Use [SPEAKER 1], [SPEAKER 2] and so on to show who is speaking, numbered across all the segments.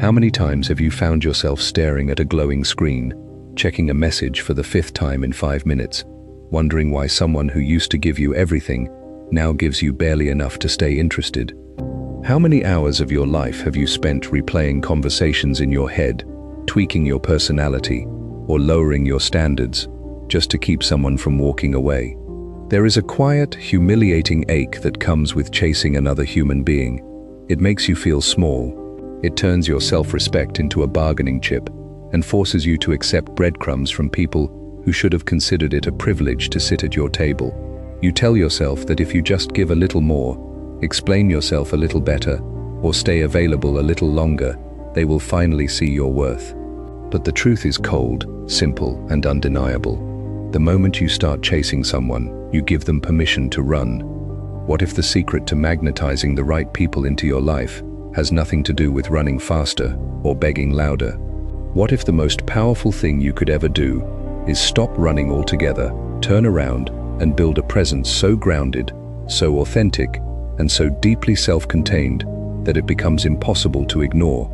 [SPEAKER 1] How many times have you found yourself staring at a glowing screen, checking a message for the 5th time in 5 minutes, wondering why someone who used to give you everything now gives you barely enough to stay interested? How many hours of your life have you spent replaying conversations in your head, tweaking your personality, or lowering your standards, just to keep someone from walking away? There is a quiet, humiliating ache that comes with chasing another human being. It makes you feel small. It turns your self-respect into a bargaining chip and forces you to accept breadcrumbs from people who should have considered it a privilege to sit at your table. You tell yourself that if you just give a little more, explain yourself a little better, or stay available a little longer, they will finally see your worth. But the truth is cold, simple, and undeniable. The moment you start chasing someone, you give them permission to run. What if the secret to magnetizing the right people into your life has nothing to do with running faster or begging louder? What if the most powerful thing you could ever do is stop running altogether, turn around, and build a presence so grounded, so authentic, and so deeply self-contained that it becomes impossible to ignore?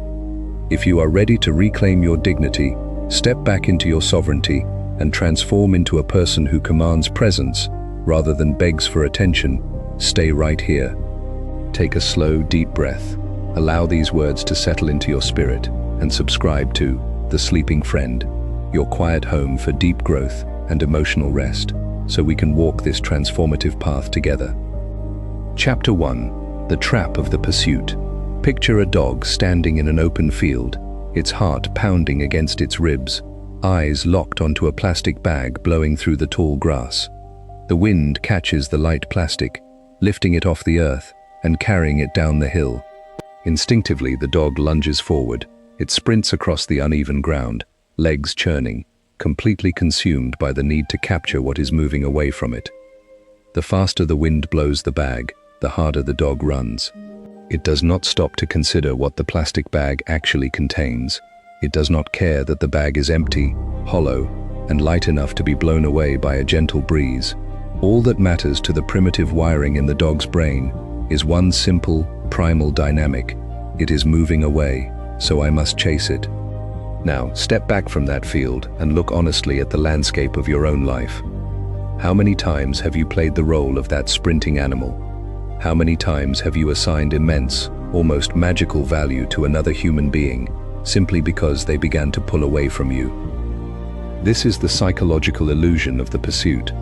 [SPEAKER 1] If you are ready to reclaim your dignity, step back into your sovereignty, and transform into a person who commands presence rather than begs for attention, stay right here. Take a slow, deep breath. Allow these words to settle into your spirit, and subscribe to The Sleeping Friend, your quiet home for deep growth and emotional rest, so we can walk this transformative path together. Chapter 1. The Trap of the Pursuit. Picture a dog standing in an open field, its heart pounding against its ribs, eyes locked onto a plastic bag blowing through the tall grass. The wind catches the light plastic, lifting it off the earth and carrying it down the hill. Instinctively, the dog lunges forward. It sprints across the uneven ground, legs churning, completely consumed by the need to capture what is moving away from it. The faster the wind blows the bag, the harder the dog runs. It does not stop to consider what the plastic bag actually contains. It does not care that the bag is empty, hollow, and light enough to be blown away by a gentle breeze. All that matters to the primitive wiring in the dog's brain is one simple, primal dynamic. It is moving away, so I must chase it. Now, step back from that field and look honestly at the landscape of your own life. How many times have you played the role of that sprinting animal? How many times have you assigned immense, almost magical value to another human being, simply because they began to pull away from you? This is the psychological illusion of the pursuit.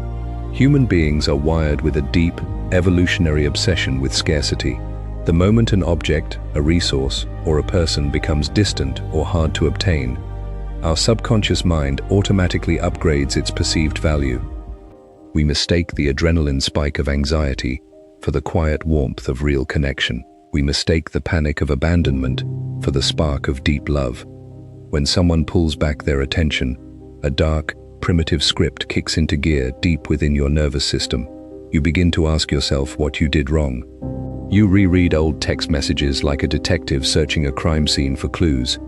[SPEAKER 1] Human beings are wired with a deep, evolutionary obsession with scarcity. The moment an object, a resource, or a person becomes distant or hard to obtain, our subconscious mind automatically upgrades its perceived value. We mistake the adrenaline spike of anxiety for the quiet warmth of real connection. We mistake the panic of abandonment for the spark of deep love. When someone pulls back their attention, a dark, primitive script kicks into gear deep within your nervous system. You begin to ask yourself what you did wrong. You reread old text messages like a detective searching a crime scene for clues.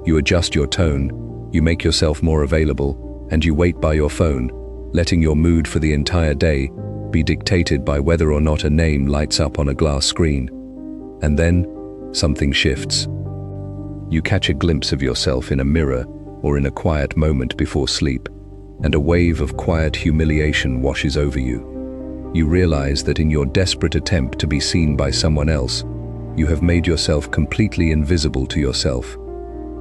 [SPEAKER 1] You adjust your tone, you make yourself more available, and you wait by your phone, letting your mood for the entire day be dictated by whether or not a name lights up on a glass screen. And then, something shifts. You catch a glimpse of yourself in a mirror or in a quiet moment before sleep, and a wave of quiet humiliation washes over you. You realize that in your desperate attempt to be seen by someone else, you have made yourself completely invisible to yourself.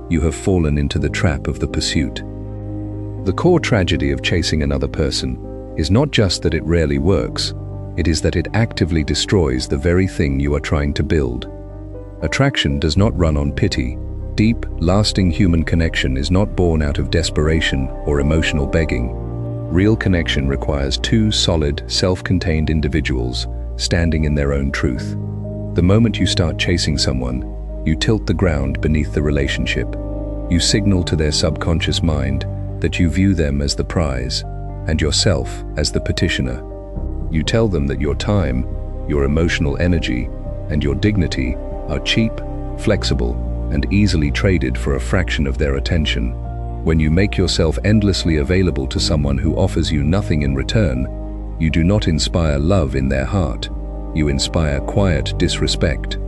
[SPEAKER 1] You have fallen into the trap of the pursuit. The core tragedy of chasing another person is not just that it rarely works, it is that it actively destroys the very thing you are trying to build. Attraction does not run on pity. Deep, lasting human connection is not born out of desperation or emotional begging. Real connection requires two solid, self-contained individuals standing in their own truth. The moment you start chasing someone, you tilt the ground beneath the relationship. You signal to their subconscious mind that you view them as the prize and yourself as the petitioner. You tell them that your time, your emotional energy, and your dignity are cheap, flexible, and easily traded for a fraction of their attention. When you make yourself endlessly available to someone who offers you nothing in return, you do not inspire love in their heart. You inspire quiet disrespect.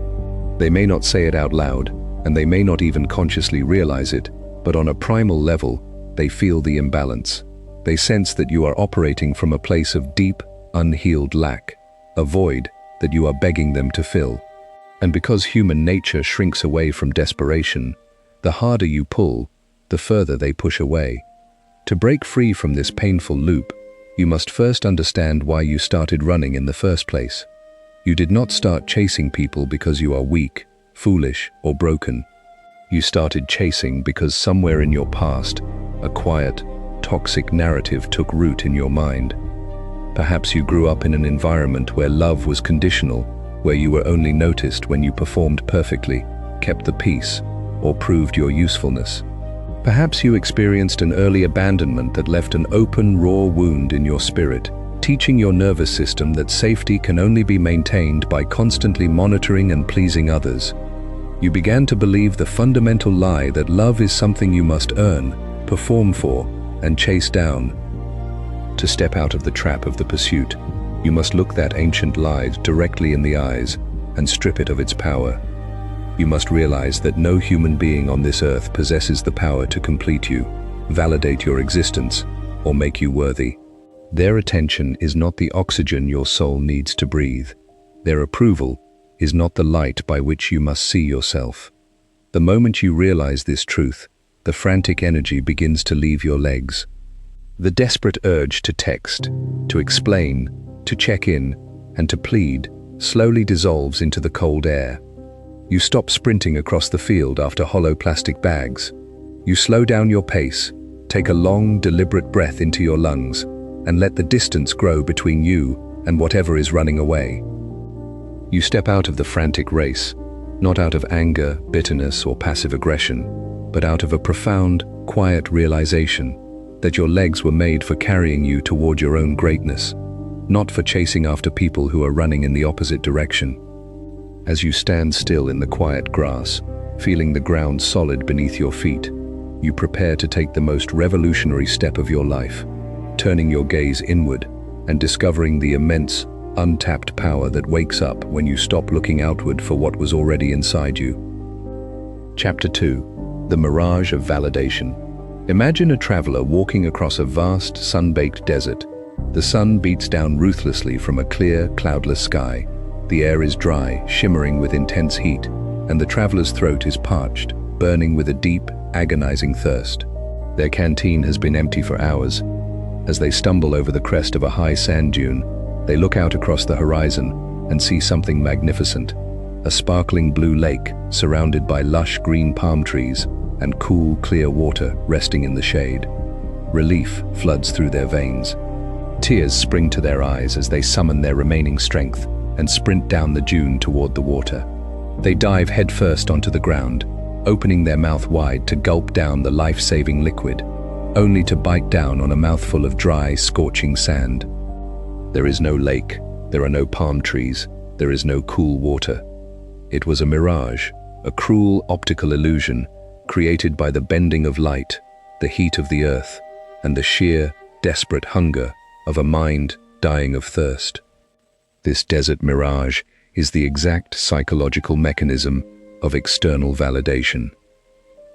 [SPEAKER 1] They may not say it out loud, and they may not even consciously realize it, but on a primal level, they feel the imbalance. They sense that you are operating from a place of deep, unhealed lack, a void that you are begging them to fill. And because human nature shrinks away from desperation, the harder you pull, the further they push away. To break free from this painful loop, you must first understand why you started running in the first place. You did not start chasing people because you are weak, foolish, or broken. You started chasing because somewhere in your past, a quiet, toxic narrative took root in your mind. Perhaps you grew up in an environment where love was conditional, where you were only noticed when you performed perfectly, kept the peace, or proved your usefulness. Perhaps you experienced an early abandonment that left an open, raw wound in your spirit, teaching your nervous system that safety can only be maintained by constantly monitoring and pleasing others. You began to believe the fundamental lie that love is something you must earn, perform for, and chase down. To step out of the trap of the pursuit, you must look that ancient lie directly in the eyes and strip it of its power. You must realize that no human being on this earth possesses the power to complete you, validate your existence, or make you worthy. Their attention is not the oxygen your soul needs to breathe. Their approval is not the light by which you must see yourself. The moment you realize this truth, the frantic energy begins to leave your legs. The desperate urge to text, to explain, to check in, and to plead slowly dissolves into the cold air. You stop sprinting across the field after hollow plastic bags. You slow down your pace, take a long, deliberate breath into your lungs, and let the distance grow between you and whatever is running away. You step out of the frantic race, not out of anger, bitterness, or passive aggression, but out of a profound, quiet realization that your legs were made for carrying you toward your own greatness, not for chasing after people who are running in the opposite direction. As you stand still in the quiet grass, feeling the ground solid beneath your feet, you prepare to take the most revolutionary step of your life, turning your gaze inward and discovering the immense, untapped power that wakes up when you stop looking outward for what was already inside you. Chapter 2. The Mirage of Validation. Imagine a traveler walking across a vast, sun-baked desert. The sun beats down ruthlessly from a clear, cloudless sky. The air is dry, shimmering with intense heat, and the traveler's throat is parched, burning with a deep, agonizing thirst. Their canteen has been empty for hours. As they stumble over the crest of a high sand dune, they look out across the horizon and see something magnificent. A sparkling blue lake surrounded by lush green palm trees and cool, clear water resting in the shade. Relief floods through their veins. Tears spring to their eyes as they summon their remaining strength and sprint down the dune toward the water. They dive headfirst onto the ground, opening their mouth wide to gulp down the life-saving liquid, only to bite down on a mouthful of dry, scorching sand. There is no lake, there are no palm trees, there is no cool water. It was a mirage, a cruel optical illusion created by the bending of light, the heat of the earth, and the sheer, desperate hunger of a mind dying of thirst. This desert mirage is the exact psychological mechanism of external validation.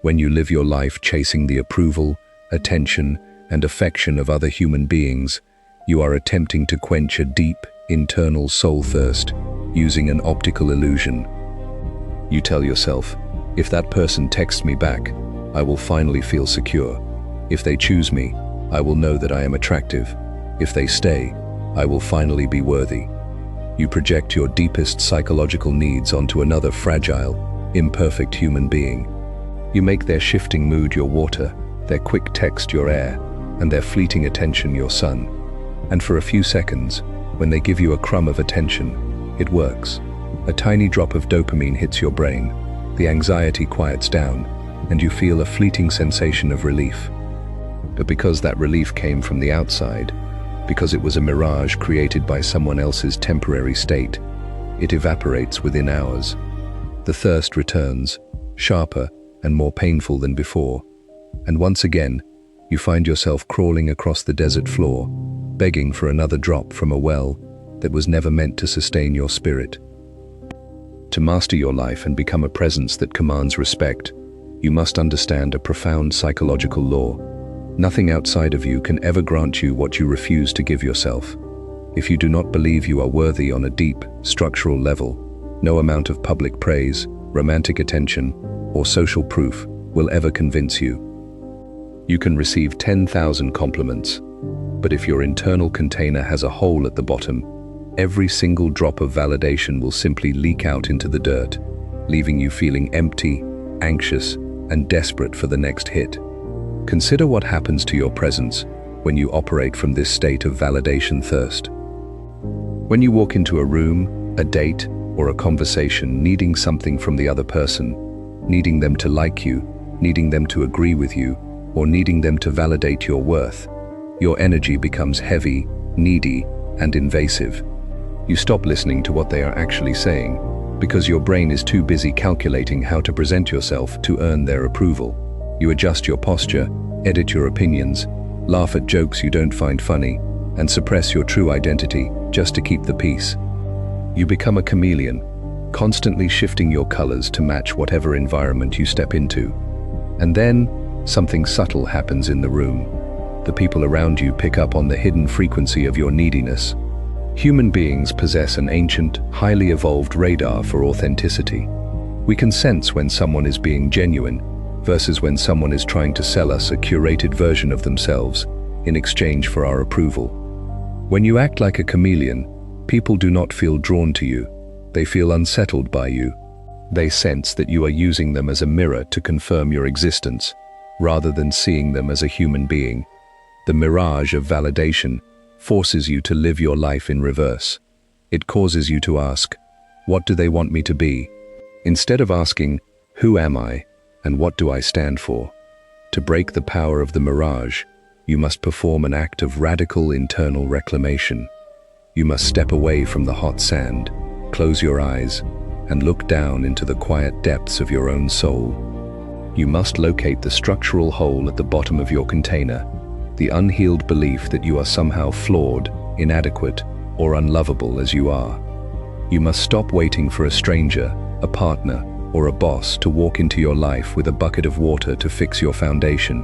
[SPEAKER 1] When you live your life chasing the approval, attention, and affection of other human beings, you are attempting to quench a deep, internal soul thirst using an optical illusion. You tell yourself, if that person texts me back, I will finally feel secure. If they choose me, I will know that I am attractive. If they stay, I will finally be worthy. You project your deepest psychological needs onto another fragile, imperfect human being. You make their shifting mood your water, their quick text your air, and their fleeting attention your sun. And for a few seconds, when they give you a crumb of attention, it works. A tiny drop of dopamine hits your brain, the anxiety quiets down, and you feel a fleeting sensation of relief. But because that relief came from the outside, because it was a mirage created by someone else's temporary state, it evaporates within hours. The thirst returns, sharper and more painful than before, and once again, you find yourself crawling across the desert floor, begging for another drop from a well that was never meant to sustain your spirit. To master your life and become a presence that commands respect, you must understand a profound psychological law. Nothing outside of you can ever grant you what you refuse to give yourself. If you do not believe you are worthy on a deep, structural level, no amount of public praise, romantic attention, or social proof will ever convince you. You can receive 10,000 compliments, but if your internal container has a hole at the bottom, every single drop of validation will simply leak out into the dirt, leaving you feeling empty, anxious, and desperate for the next hit. Consider what happens to your presence when you operate from this state of validation thirst. When you walk into a room, a date, or a conversation needing something from the other person, needing them to like you, needing them to agree with you, or needing them to validate your worth, your energy becomes heavy, needy, and invasive. You stop listening to what they are actually saying because your brain is too busy calculating how to present yourself to earn their approval. You adjust your posture, edit your opinions, laugh at jokes you don't find funny, and suppress your true identity just to keep the peace. You become a chameleon, constantly shifting your colors to match whatever environment you step into. And then, something subtle happens in the room. The people around you pick up on the hidden frequency of your neediness. Human beings possess an ancient, highly evolved radar for authenticity. We can sense when someone is being genuine versus when someone is trying to sell us a curated version of themselves in exchange for our approval. When you act like a chameleon, people do not feel drawn to you. They feel unsettled by you. They sense that you are using them as a mirror to confirm your existence, rather than seeing them as a human being. The mirage of validation forces you to live your life in reverse. It causes you to ask, what do they want me to be? Instead of asking, who am I and what do I stand for? To break the power of the mirage, you must perform an act of radical internal reclamation. You must step away from the hot sand, close your eyes, and look down into the quiet depths of your own soul. You must locate the structural hole at the bottom of your container, the unhealed belief that you are somehow flawed, inadequate, or unlovable as you are. You must stop waiting for a stranger, a partner, or a boss to walk into your life with a bucket of water to fix your foundation.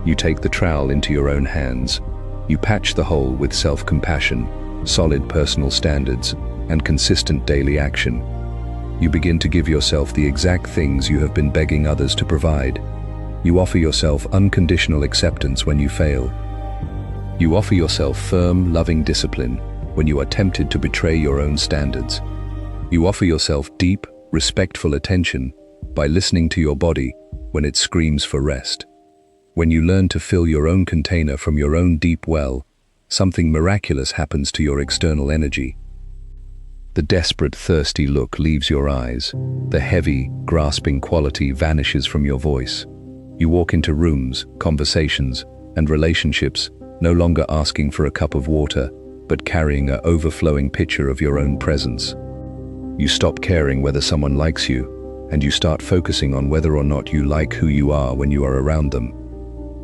[SPEAKER 1] You take the trowel into your own hands. You patch the hole with self-compassion, solid personal standards, and consistent daily action. You begin to give yourself the exact things you have been begging others to provide. You offer yourself unconditional acceptance when you fail. You offer yourself firm, loving discipline when you are tempted to betray your own standards. You offer yourself deep, respectful attention by listening to your body when it screams for rest. When you learn to fill your own container from your own deep well, something miraculous happens to your external energy. The desperate, thirsty look leaves your eyes. The heavy, grasping quality vanishes from your voice. You walk into rooms, conversations, and relationships, no longer asking for a cup of water, but carrying an overflowing pitcher of your own presence. You stop caring whether someone likes you, and you start focusing on whether or not you like who you are when you are around them.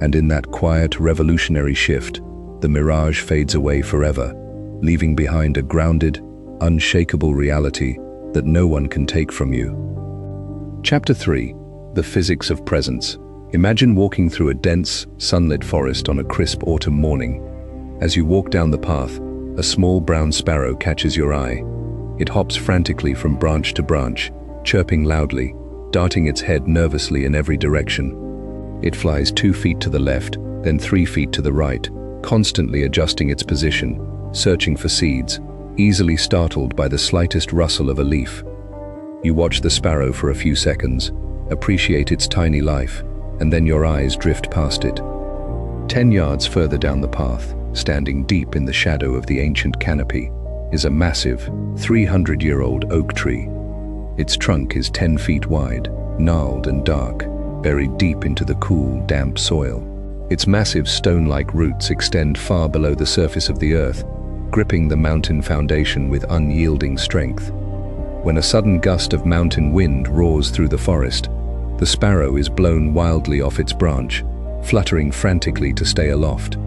[SPEAKER 1] And in that quiet, revolutionary shift, the mirage fades away forever, leaving behind a grounded, unshakable reality that no one can take from you. Chapter 3. The Physics of Presence. Imagine walking through a dense, sunlit forest on a crisp autumn morning. As you walk down the path, a small brown sparrow catches your eye. It hops frantically from branch to branch, chirping loudly, darting its head nervously in every direction. It flies 2 feet to the left, then 3 feet to the right, constantly adjusting its position, searching for seeds, easily startled by the slightest rustle of a leaf. You watch the sparrow for a few seconds, appreciate its tiny life, and then your eyes drift past it. 10 yards further down the path, standing deep in the shadow of the ancient canopy, is a massive, 300-year-old oak tree. Its trunk is 10 feet wide, gnarled and dark, buried deep into the cool, damp soil. Its massive stone-like roots extend far below the surface of the earth, gripping the mountain foundation with unyielding strength. When a sudden gust of mountain wind roars through the forest, the sparrow is blown wildly off its branch, fluttering frantically to stay aloft.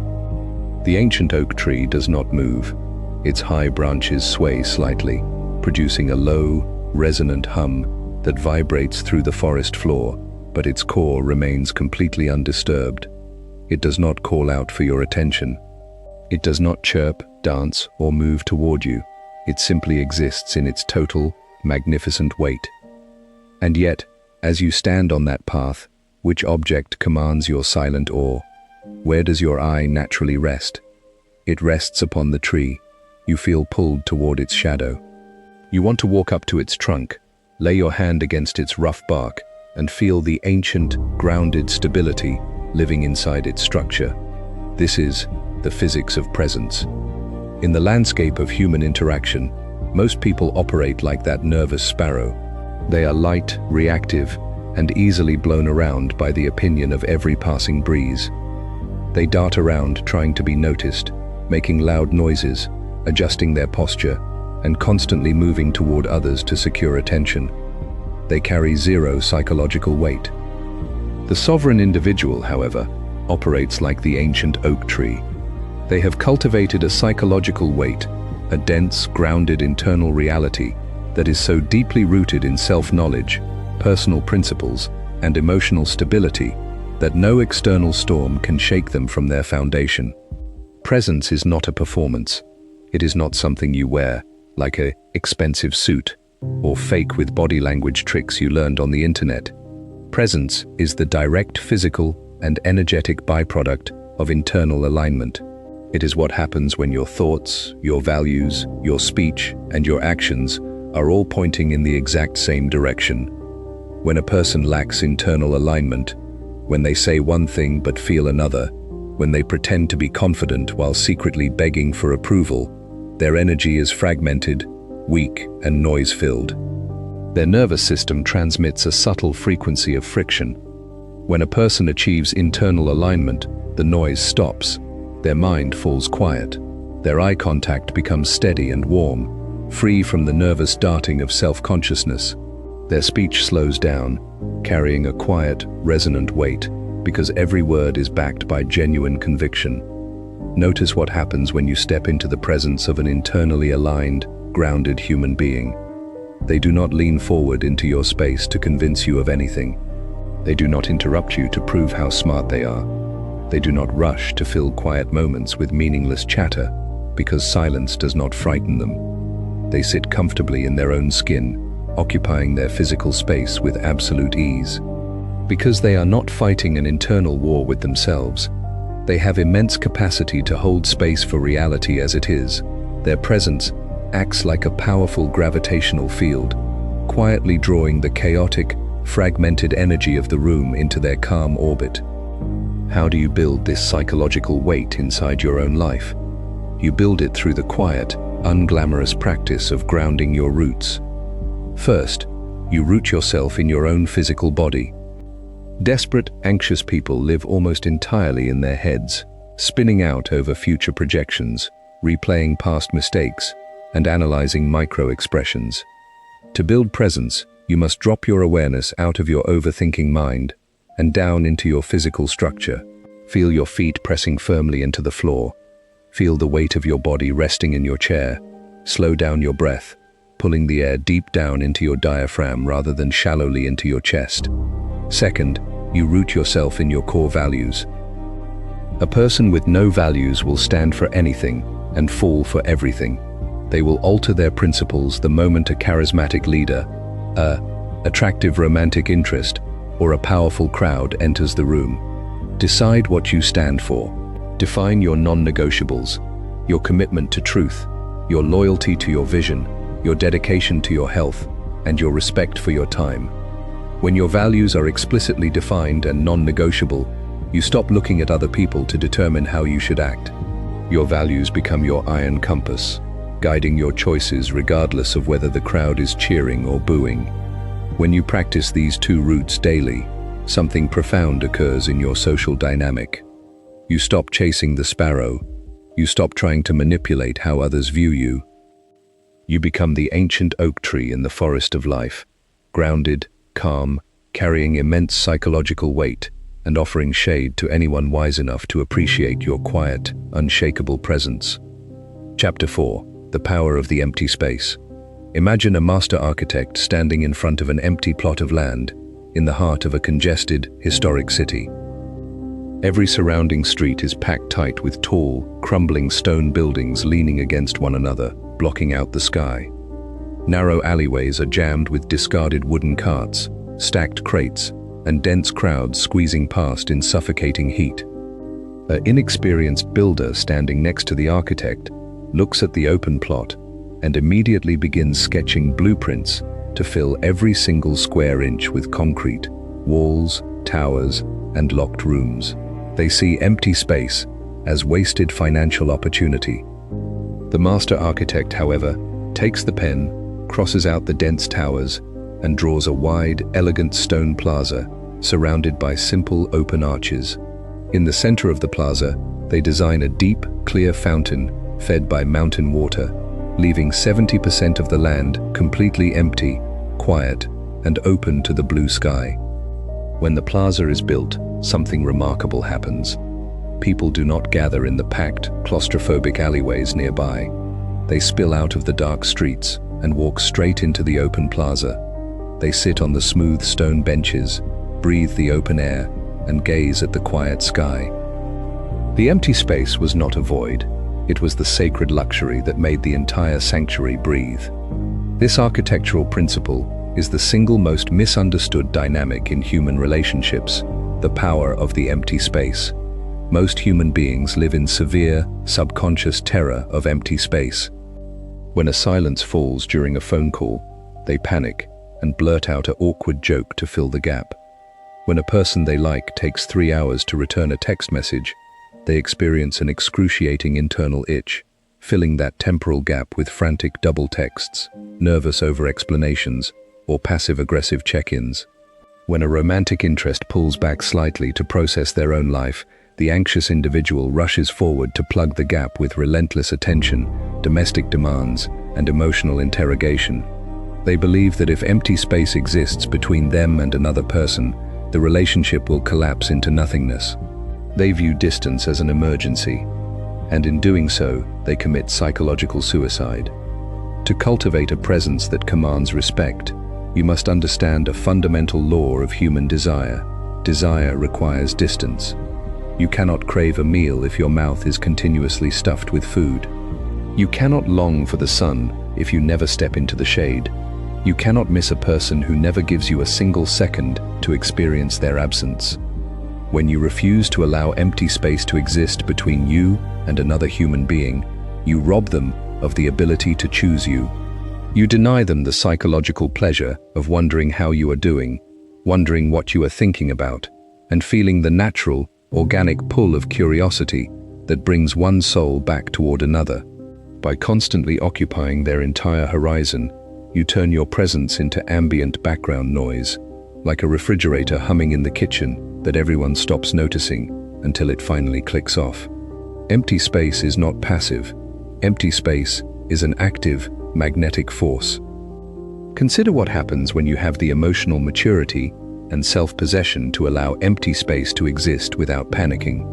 [SPEAKER 1] The ancient oak tree does not move. Its high branches sway slightly, producing a low, resonant hum that vibrates through the forest floor, but its core remains completely undisturbed. It does not call out for your attention. It does not chirp, dance, or move toward you. It simply exists in its total, magnificent weight. And yet, as you stand on that path, which object commands your silent awe? Where does your eye naturally rest? It rests upon the tree. You feel pulled toward its shadow. You want to walk up to its trunk, lay your hand against its rough bark, and feel the ancient, grounded stability living inside its structure. This is the physics of presence. In the landscape of human interaction, most people operate like that nervous sparrow. They are light, reactive, and easily blown around by the opinion of every passing breeze. They dart around trying to be noticed, making loud noises, adjusting their posture, and constantly moving toward others to secure attention. They carry zero psychological weight. The sovereign individual, however, operates like the ancient oak tree. They have cultivated a psychological weight, a dense, grounded internal reality that is so deeply rooted in self-knowledge, personal principles, and emotional stability that no external storm can shake them from their foundation. Presence is not a performance. It is not something you wear, like an expensive suit, or fake with body language tricks you learned on the internet. Presence is the direct physical and energetic byproduct of internal alignment. It is what happens when your thoughts, your values, your speech, and your actions are all pointing in the exact same direction. When a person lacks internal alignment, when they say one thing but feel another, when they pretend to be confident while secretly begging for approval, their energy is fragmented, weak, and noise-filled. Their nervous system transmits a subtle frequency of friction. When a person achieves internal alignment, the noise stops. Their mind falls quiet. Their eye contact becomes steady and warm, free from the nervous darting of self-consciousness. Their speech slows down, carrying a quiet, resonant weight, because every word is backed by genuine conviction. Notice what happens when you step into the presence of an internally aligned, grounded human being. They do not lean forward into your space to convince you of anything. They do not interrupt you to prove how smart they are. They do not rush to fill quiet moments with meaningless chatter, because silence does not frighten them. They sit comfortably in their own skin, occupying their physical space with absolute ease. Because they are not fighting an internal war with themselves, they have immense capacity to hold space for reality as it is. Their presence acts like a powerful gravitational field, quietly drawing the chaotic, fragmented energy of the room into their calm orbit. How do you build this psychological weight inside your own life? You build it through the quiet, unglamorous practice of grounding your roots. First, you root yourself in your own physical body. Desperate, anxious people live almost entirely in their heads, spinning out over future projections, replaying past mistakes, and analyzing micro-expressions. To build presence, you must drop your awareness out of your overthinking mind and down into your physical structure. Feel your feet pressing firmly into the floor. Feel the weight of your body resting in your chair. Slow down your breath, pulling the air deep down into your diaphragm rather than shallowly into your chest. Second, you root yourself in your core values. A person with no values will stand for anything and fall for everything. They will alter their principles the moment a charismatic leader, attractive romantic interest, or a powerful crowd enters the room. Decide what you stand for. Define your non-negotiables, your commitment to truth, your loyalty to your vision, your dedication to your health, and your respect for your time. When your values are explicitly defined and non-negotiable, you stop looking at other people to determine how you should act. Your values become your iron compass, guiding your choices regardless of whether the crowd is cheering or booing. When you practice these two roots daily, something profound occurs in your social dynamic. You stop chasing the sparrow. You stop trying to manipulate how others view you. You become the ancient oak tree in the forest of life, grounded, calm, carrying immense psychological weight, and offering shade to anyone wise enough to appreciate your quiet, unshakable presence. Chapter 4. The Power of the Empty Space. Imagine a master architect standing in front of an empty plot of land in the heart of a congested, historic city. Every surrounding street is packed tight with tall, crumbling stone buildings leaning against one another, blocking out the sky. Narrow alleyways are jammed with discarded wooden carts, stacked crates, and dense crowds squeezing past in suffocating heat. An inexperienced builder standing next to the architect looks at the open plot and immediately begins sketching blueprints to fill every single square inch with concrete, walls, towers, and locked rooms. They see empty space as wasted financial opportunity. The master architect, however, takes the pen, crosses out the dense towers, and draws a wide, elegant stone plaza surrounded by simple open arches. In the center of the plaza, they design a deep, clear fountain fed by mountain water, leaving 70% of the land completely empty, quiet, and open to the blue sky. When the plaza is built, something remarkable happens. People do not gather in the packed, claustrophobic alleyways nearby. They spill out of the dark streets and walk straight into the open plaza. They sit on the smooth stone benches, breathe the open air, and gaze at the quiet sky. The empty space was not a void. It was the sacred luxury that made the entire sanctuary breathe. This architectural principle is the single most misunderstood dynamic in human relationships, the power of the empty space. Most human beings live in severe, subconscious terror of empty space. When a silence falls during a phone call, they panic and blurt out an awkward joke to fill the gap. When a person they like takes 3 hours to return a text message, they experience an excruciating internal itch, filling that temporal gap with frantic double texts, nervous over-explanations, or passive-aggressive check-ins. When a romantic interest pulls back slightly to process their own life, the anxious individual rushes forward to plug the gap with relentless attention, domestic demands, and emotional interrogation. They believe that if empty space exists between them and another person, the relationship will collapse into nothingness. They view distance as an emergency, and in doing so, they commit psychological suicide. To cultivate a presence that commands respect, you must understand a fundamental law of human desire. Desire requires distance. You cannot crave a meal if your mouth is continuously stuffed with food. You cannot long for the sun if you never step into the shade. You cannot miss a person who never gives you a single second to experience their absence. When you refuse to allow empty space to exist between you and another human being, you rob them of the ability to choose you. You deny them the psychological pleasure of wondering how you are doing, wondering what you are thinking about, and feeling the natural, organic pull of curiosity that brings one soul back toward another. By constantly occupying their entire horizon, you turn your presence into ambient background noise, like a refrigerator humming in the kitchen that everyone stops noticing until it finally clicks off. Empty space is not passive. Empty space is an active, magnetic force. Consider what happens when you have the emotional maturity and self-possession to allow empty space to exist without panicking.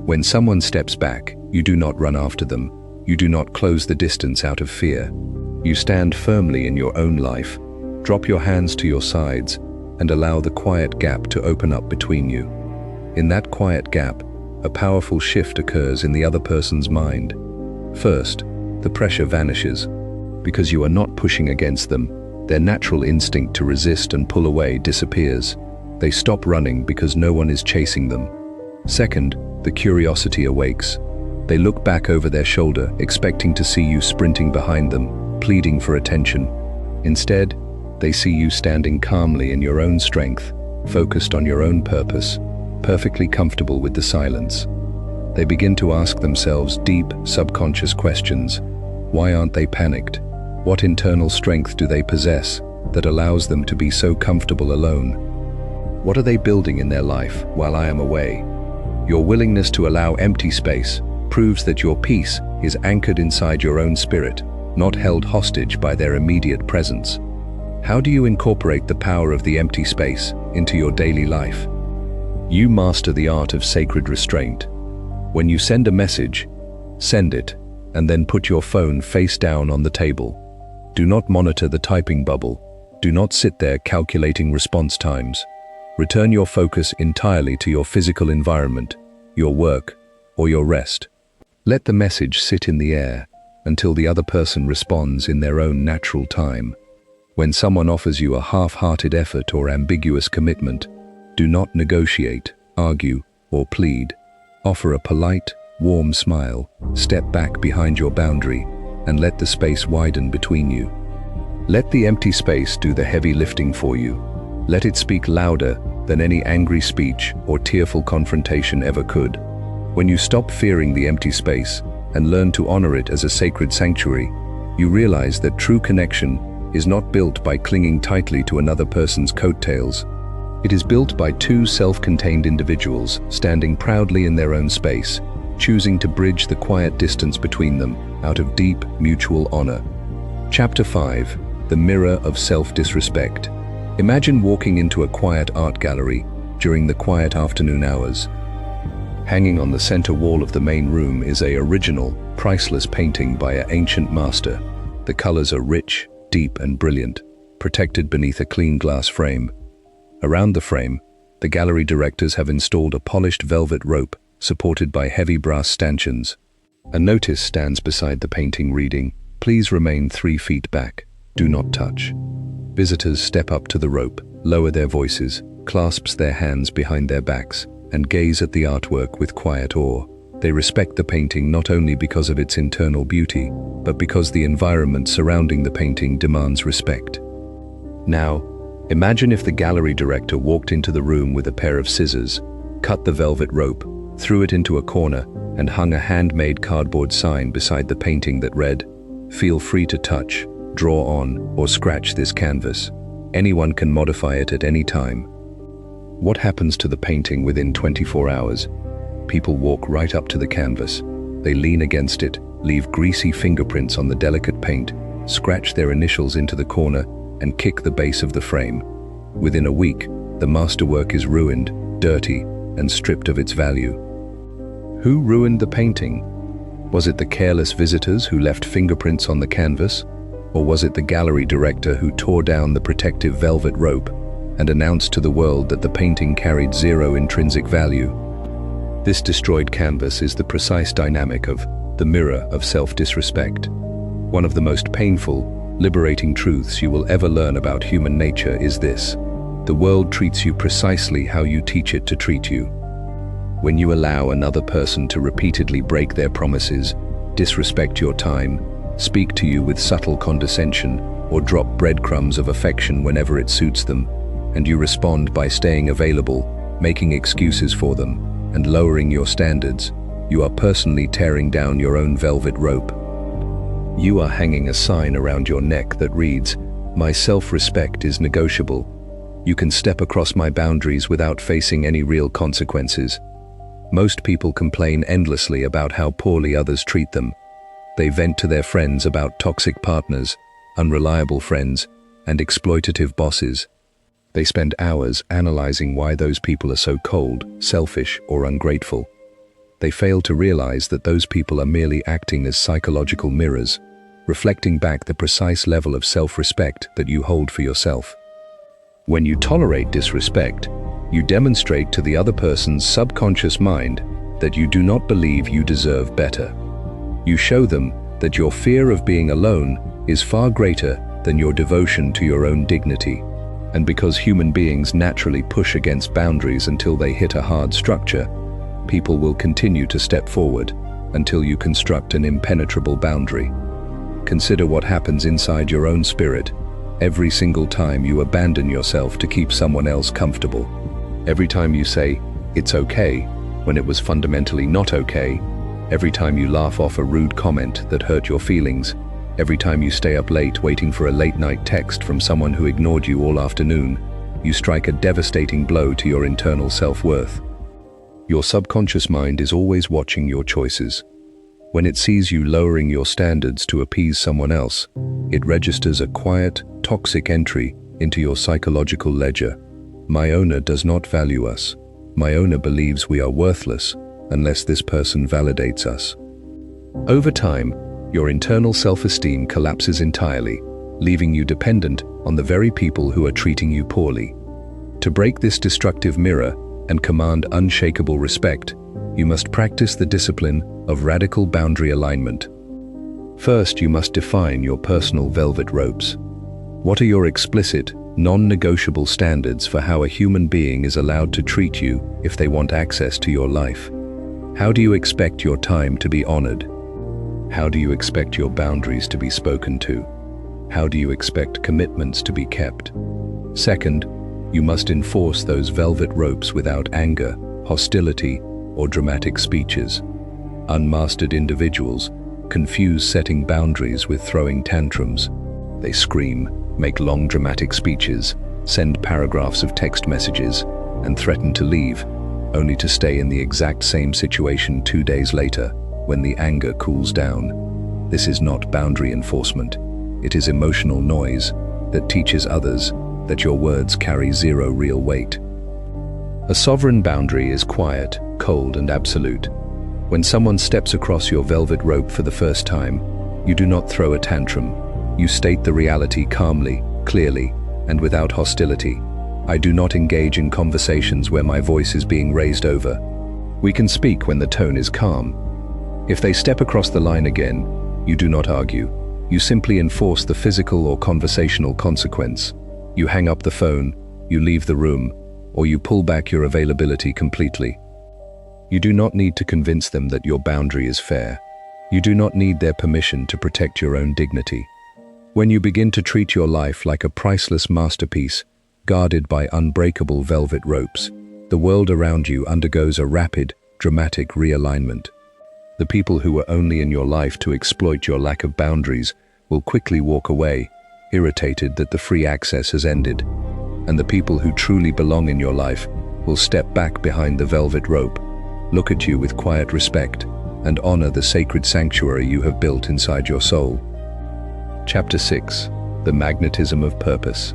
[SPEAKER 1] When someone steps back, you do not run after them. You do not close the distance out of fear. You stand firmly in your own life, drop your hands to your sides, and allow the quiet gap to open up between you. In that quiet gap, a powerful shift occurs in the other person's mind. First, the pressure vanishes. Because you are not pushing against them, their natural instinct to resist and pull away disappears. They stop running because no one is chasing them. Second, the curiosity awakes. They look back over their shoulder, expecting to see you sprinting behind them, pleading for attention. Instead, they see you standing calmly in your own strength, focused on your own purpose, perfectly comfortable with the silence. They begin to ask themselves deep, subconscious questions. Why aren't they panicked? What internal strength do they possess that allows them to be so comfortable alone? What are they building in their life while I am away? Your willingness to allow empty space proves that your peace is anchored inside your own spirit, not held hostage by their immediate presence. How do you incorporate the power of the empty space into your daily life? You master the art of sacred restraint. When you send a message, send it, and then put your phone face down on the table. Do not monitor the typing bubble. Do not sit there calculating response times. Return your focus entirely to your physical environment, your work, or your rest. Let the message sit in the air until the other person responds in their own natural time. When someone offers you a half-hearted effort or ambiguous commitment, do not negotiate, argue, or plead. Offer a polite, warm smile, step back behind your boundary, and let the space widen between you. Let the empty space do the heavy lifting for you. Let it speak louder than any angry speech or tearful confrontation ever could. When you stop fearing the empty space and learn to honor it as a sacred sanctuary, you realize that true connection is not built by clinging tightly to another person's coattails. It is built by two self-contained individuals standing proudly in their own space, choosing to bridge the quiet distance between them out of deep mutual honor. Chapter 5. The Mirror of Self-Disrespect. Imagine walking into a quiet art gallery during the quiet afternoon hours. Hanging on the center wall of the main room is an original, priceless painting by an ancient master. The colors are rich, deep and brilliant, protected beneath a clean glass frame. Around the frame, the gallery directors have installed a polished velvet rope supported by heavy brass stanchions. A notice stands beside the painting reading, "Please remain 3 feet back. Do not touch." Visitors step up to the rope, lower their voices, clasp their hands behind their backs, and gaze at the artwork with quiet awe. They respect the painting not only because of its internal beauty, but because the environment surrounding the painting demands respect. Now, imagine if the gallery director walked into the room with a pair of scissors, cut the velvet rope, threw it into a corner, and hung a handmade cardboard sign beside the painting that read, "Feel free to touch, draw on, or scratch this canvas. Anyone can modify it at any time." What happens to the painting within 24 hours? People walk right up to the canvas. They lean against it, leave greasy fingerprints on the delicate paint, scratch their initials into the corner, and kick the base of the frame. Within a week, the masterwork is ruined, dirty, and stripped of its value. Who ruined the painting? Was it the careless visitors who left fingerprints on the canvas? Or was it the gallery director who tore down the protective velvet rope and announced to the world that the painting carried zero intrinsic value? This destroyed canvas is the precise dynamic of the mirror of self-disrespect. One of the most painful, liberating truths you will ever learn about human nature is this: the world treats you precisely how you teach it to treat you. When you allow another person to repeatedly break their promises, disrespect your time, speak to you with subtle condescension, or drop breadcrumbs of affection whenever it suits them, and you respond by staying available, making excuses for them, and lowering your standards, you are personally tearing down your own velvet rope. You are hanging a sign around your neck that reads, "My self-respect is negotiable. You can step across my boundaries without facing any real consequences." Most people complain endlessly about how poorly others treat them. They vent to their friends about toxic partners, unreliable friends, and exploitative bosses. They spend hours analyzing why those people are so cold, selfish, or ungrateful. They fail to realize that those people are merely acting as psychological mirrors, reflecting back the precise level of self-respect that you hold for yourself. When you tolerate disrespect, you demonstrate to the other person's subconscious mind that you do not believe you deserve better. You show them that your fear of being alone is far greater than your devotion to your own dignity. And because human beings naturally push against boundaries until they hit a hard structure, people will continue to step forward until you construct an impenetrable boundary. Consider what happens inside your own spirit every single time you abandon yourself to keep someone else comfortable. Every time you say, "It's okay," when it was fundamentally not okay. Every time you laugh off a rude comment that hurt your feelings. Every time you stay up late waiting for a late-night text from someone who ignored you all afternoon, you strike a devastating blow to your internal self-worth. Your subconscious mind is always watching your choices. When it sees you lowering your standards to appease someone else, it registers a quiet, toxic entry into your psychological ledger. My owner does not value us. My owner believes we are worthless unless this person validates us. Over time, your internal self-esteem collapses entirely. leaving you dependent on the very people who are treating you poorly. To break this destructive mirror and command unshakable respect, you must practice the discipline of radical boundary alignment. First, you must define your personal velvet ropes. What are your explicit, non-negotiable standards for how a human being is allowed to treat you if they want access to your life? How do you expect your time to be honored? How do you expect your boundaries to be spoken to? How do you expect commitments to be kept? Second, you must enforce those velvet ropes without anger, hostility, or dramatic speeches. Unmastered individuals confuse setting boundaries with throwing tantrums. They scream, make long dramatic speeches, send paragraphs of text messages, and threaten to leave, only to stay in the exact same situation 2 days later when the anger cools down. This is not boundary enforcement. It is emotional noise that teaches others that your words carry zero real weight. A sovereign boundary is quiet, cold, and absolute. When someone steps across your velvet rope for the first time, you do not throw a tantrum. You state the reality calmly, clearly, and without hostility. I do not engage in conversations where my voice is being raised over. We can speak when the tone is calm. If they step across the line again, you do not argue. You simply enforce the physical or conversational consequence. You hang up the phone, you leave the room, or you pull back your availability completely. You do not need to convince them that your boundary is fair. You do not need their permission to protect your own dignity. When you begin to treat your life like a priceless masterpiece, guarded by unbreakable velvet ropes, the world around you undergoes a rapid, dramatic realignment. The people who were only in your life to exploit your lack of boundaries will quickly walk away, irritated that the free access has ended. And the people who truly belong in your life will step back behind the velvet rope, look at you with quiet respect, and honor the sacred sanctuary you have built inside your soul. Chapter 6. The Magnetism of Purpose.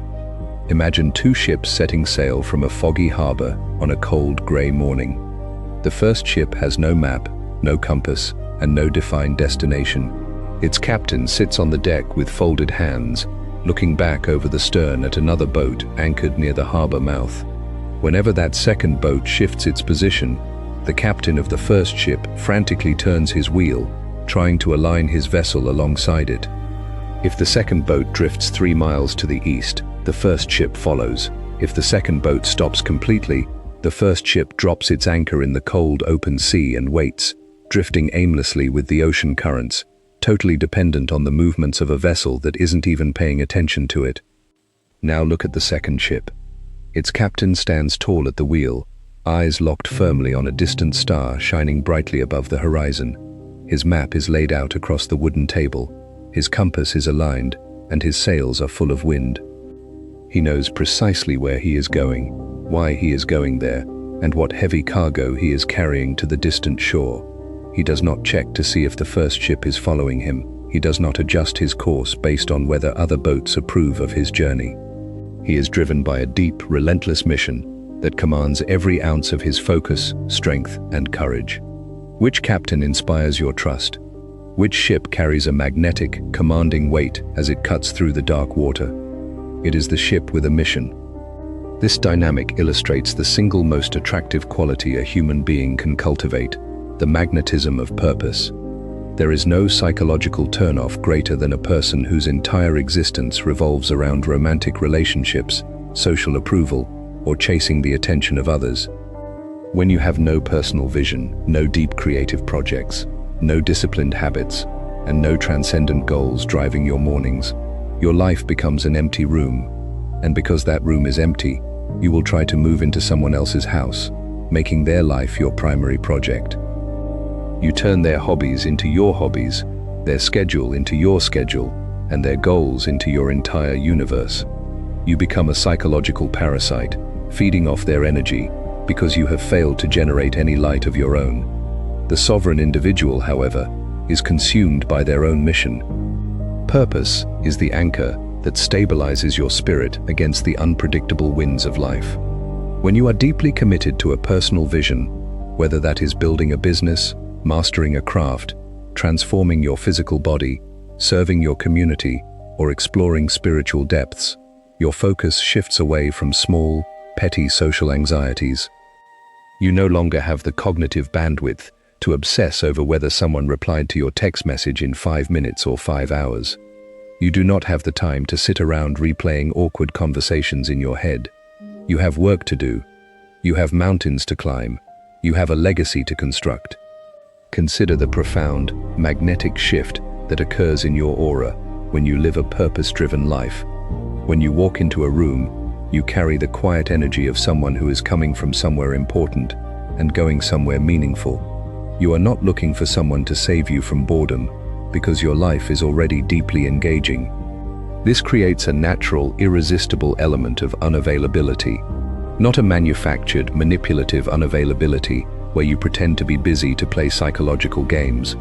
[SPEAKER 1] Imagine 2 ships setting sail from a foggy harbor on a cold, gray morning. The first ship has no map, no compass, and no defined destination. Its captain sits on the deck with folded hands, looking back over the stern at another boat anchored near the harbor mouth. Whenever that second boat shifts its position, the captain of the first ship frantically turns his wheel, trying to align his vessel alongside it. If the second boat drifts 3 miles to the east, the first ship follows. If the second boat stops completely, the first ship drops its anchor in the cold, open sea and waits, drifting aimlessly with the ocean currents, totally dependent on the movements of a vessel that isn't even paying attention to it. Now look at the second ship. Its captain stands tall at the wheel, eyes locked firmly on a distant star shining brightly above the horizon. His map is laid out across the wooden table. His compass is aligned, and his sails are full of wind. He knows precisely where he is going, why he is going there, and what heavy cargo he is carrying to the distant shore. He does not check to see if the first ship is following him. He does not adjust his course based on whether other boats approve of his journey. He is driven by a deep, relentless mission that commands every ounce of his focus, strength, and courage. Which captain inspires your trust? Which ship carries a magnetic, commanding weight as it cuts through the dark water? It is the ship with a mission. This dynamic illustrates the single most attractive quality a human being can cultivate: the magnetism of purpose. There is no psychological turnoff greater than a person whose entire existence revolves around romantic relationships, social approval, or chasing the attention of others. When you have no personal vision, no deep creative projects, no disciplined habits, and no transcendent goals driving your mornings, your life becomes an empty room. And because that room is empty, you will try to move into someone else's house, making their life your primary project. You turn their hobbies into your hobbies, their schedule into your schedule, and their goals into your entire universe. You become a psychological parasite, feeding off their energy because you have failed to generate any light of your own. The sovereign individual, however, is consumed by their own mission. Purpose is the anchor that stabilizes your spirit against the unpredictable winds of life. When you are deeply committed to a personal vision, whether that is building a business, mastering a craft, transforming your physical body, serving your community, or exploring spiritual depths, your focus shifts away from small, petty social anxieties. You no longer have the cognitive bandwidth to obsess over whether someone replied to your text message in 5 minutes or 5 hours. You do not have the time to sit around replaying awkward conversations in your head. You have work to do. You have mountains to climb. You have a legacy to construct. Consider the profound, magnetic shift that occurs in your aura when you live a purpose-driven life. When you walk into a room, you carry the quiet energy of someone who is coming from somewhere important and going somewhere meaningful. You are not looking for someone to save you from boredom, because your life is already deeply engaging. This creates a natural, irresistible element of unavailability, not a manufactured, manipulative unavailability where you pretend to be busy to play psychological games,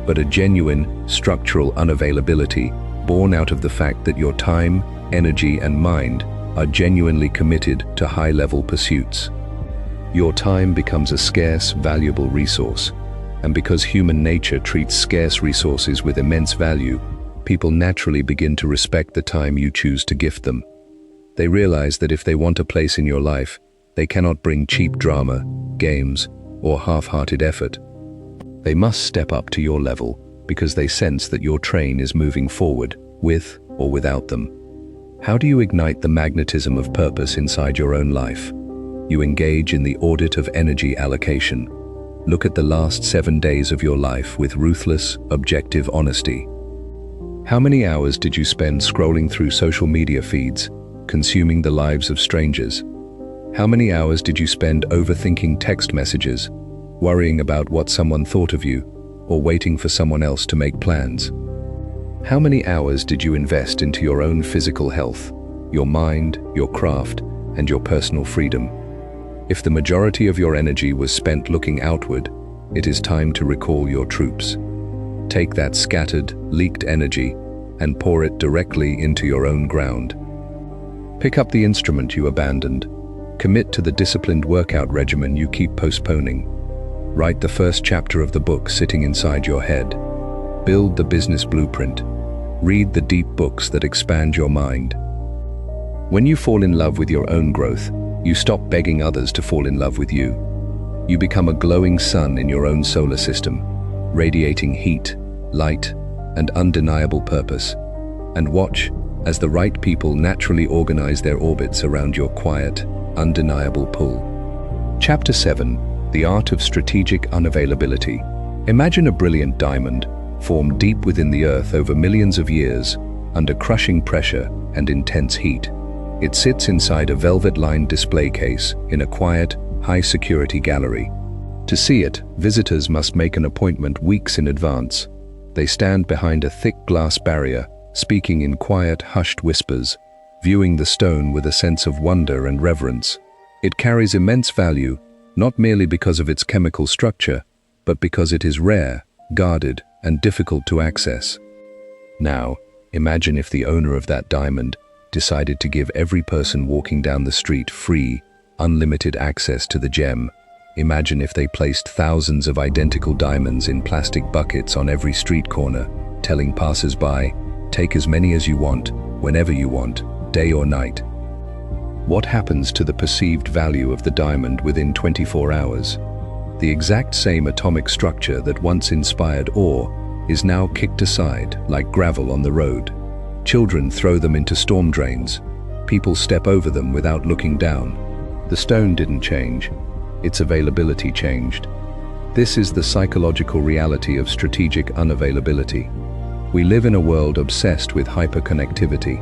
[SPEAKER 1] but a genuine, structural unavailability born out of the fact that your time, energy, and mind are genuinely committed to high-level pursuits. Your time becomes a scarce, valuable resource, and because human nature treats scarce resources with immense value, people naturally begin to respect the time you choose to gift them. They realize that if they want a place in your life, they cannot bring cheap drama, games, or half-hearted effort. They must step up to your level because they sense that your train is moving forward, with or without them. How do you ignite the magnetism of purpose inside your own life? You engage in the audit of energy allocation. Look at the last 7 days of your life with ruthless, objective honesty. How many hours did you spend scrolling through social media feeds, consuming the lives of strangers? How many hours did you spend overthinking text messages, worrying about what someone thought of you, or waiting for someone else to make plans? How many hours did you invest into your own physical health, your mind, your craft, and your personal freedom? If the majority of your energy was spent looking outward, it is time to recall your troops. Take that scattered, leaked energy and pour it directly into your own ground. Pick up the instrument you abandoned. Commit to the disciplined workout regimen you keep postponing. Write the first chapter of the book sitting inside your head. Build the business blueprint. Read the deep books that expand your mind. When you fall in love with your own growth, you stop begging others to fall in love with you. You become a glowing sun in your own solar system, radiating heat, light, and undeniable purpose. And watch as the right people naturally organize their orbits around your quiet, undeniable pull. Chapter 7: The Art of Strategic Unavailability. Imagine a brilliant diamond formed deep within the earth over millions of years, under crushing pressure and intense heat. It sits inside a velvet-lined display case in a quiet, high-security gallery. To see it, visitors must make an appointment weeks in advance. They stand behind a thick glass barrier, speaking in quiet, hushed whispers, viewing the stone with a sense of wonder and reverence. It carries immense value, not merely because of its chemical structure, but because it is rare, guarded, and difficult to access. Now, imagine if the owner of that diamond decided to give every person walking down the street free, unlimited access to the gem. Imagine if they placed thousands of identical diamonds in plastic buckets on every street corner, telling passers-by, take as many as you want, whenever you want, day or night. What happens to the perceived value of the diamond within 24 hours? The exact same atomic structure that once inspired awe is now kicked aside like gravel on the road. Children throw them into storm drains. People step over them without looking down. The stone didn't change. Its availability changed. This is the psychological reality of strategic unavailability. We live in a world obsessed with hyperconnectivity.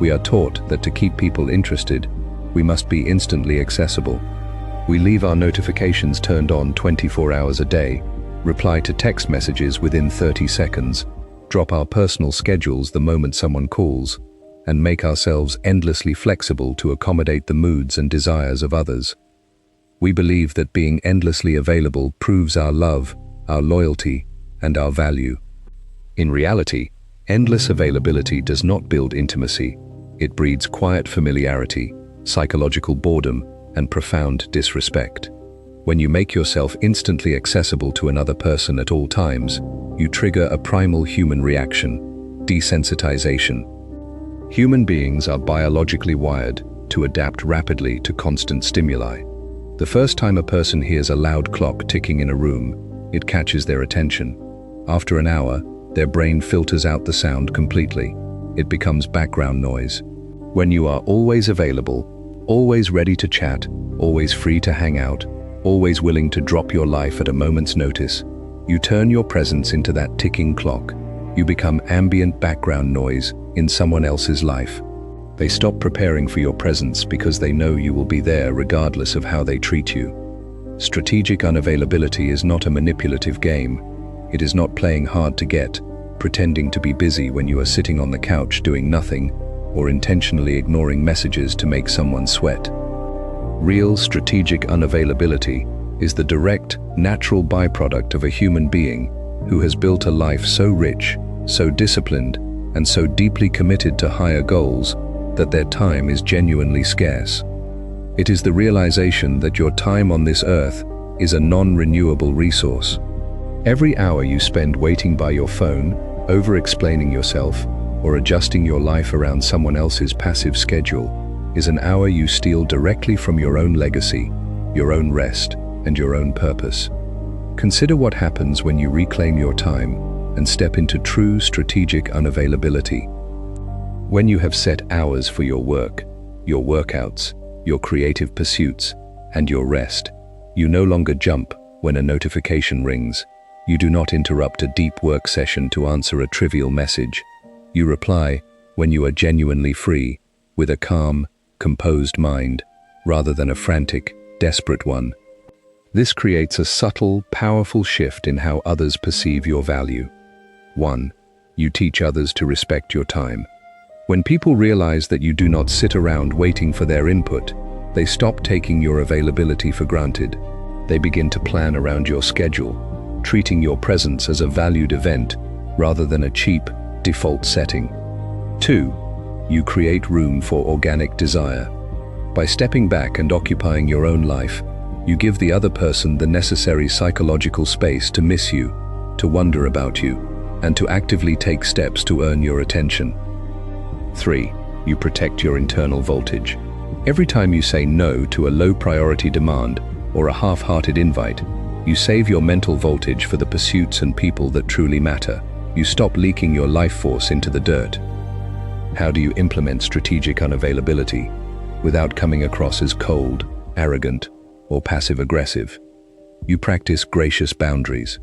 [SPEAKER 1] We are taught that to keep people interested, we must be instantly accessible. We leave our notifications turned on 24 hours a day, reply to text messages within 30 seconds, drop our personal schedules the moment someone calls, and make ourselves endlessly flexible to accommodate the moods and desires of others. We believe that being endlessly available proves our love, our loyalty, and our value. In reality, endless availability does not build intimacy. It breeds quiet familiarity, psychological boredom, and profound disrespect. When you make yourself instantly accessible to another person at all times, you trigger a primal human reaction: desensitization. Human beings are biologically wired to adapt rapidly to constant stimuli. The first time a person hears a loud clock ticking in a room, it catches their attention. After an hour, their brain filters out the sound completely. It becomes background noise. When you are always available, always ready to chat, always free to hang out, always willing to drop your life at a moment's notice, you turn your presence into that ticking clock. You become ambient background noise in someone else's life. They stop preparing for your presence because they know you will be there regardless of how they treat you. Strategic unavailability is not a manipulative game. It is not playing hard to get, pretending to be busy when you are sitting on the couch doing nothing, or intentionally ignoring messages to make someone sweat. Real strategic unavailability is the direct, natural byproduct of a human being who has built a life so rich, so disciplined, and so deeply committed to higher goals that their time is genuinely scarce. It is the realization that your time on this earth is a non-renewable resource. Every hour you spend waiting by your phone, over-explaining yourself, or adjusting your life around someone else's passive schedule is an hour you steal directly from your own legacy, your own rest, and your own purpose. Consider what happens when you reclaim your time and step into true strategic unavailability. When you have set hours for your work, your workouts, your creative pursuits, and your rest, you no longer jump when a notification rings. You do not interrupt a deep work session to answer a trivial message. You reply when you are genuinely free, with a calm, composed mind, rather than a frantic, desperate one. This creates a subtle, powerful shift in how others perceive your value. 1. You teach others to respect your time. When people realize that you do not sit around waiting for their input, they stop taking your availability for granted. They begin to plan around your schedule, treating your presence as a valued event rather than a cheap, default setting. 2. You create room for organic desire. By stepping back and occupying your own life, you give the other person the necessary psychological space to miss you, to wonder about you, and to actively take steps to earn your attention. 3. You protect your internal voltage. Every time you say no to a low-priority demand or a half-hearted invite, you save your mental voltage for the pursuits and people that truly matter. You stop leaking your life force into the dirt. How do you implement strategic unavailability without coming across as cold, arrogant, or passive-aggressive? You practice gracious boundaries.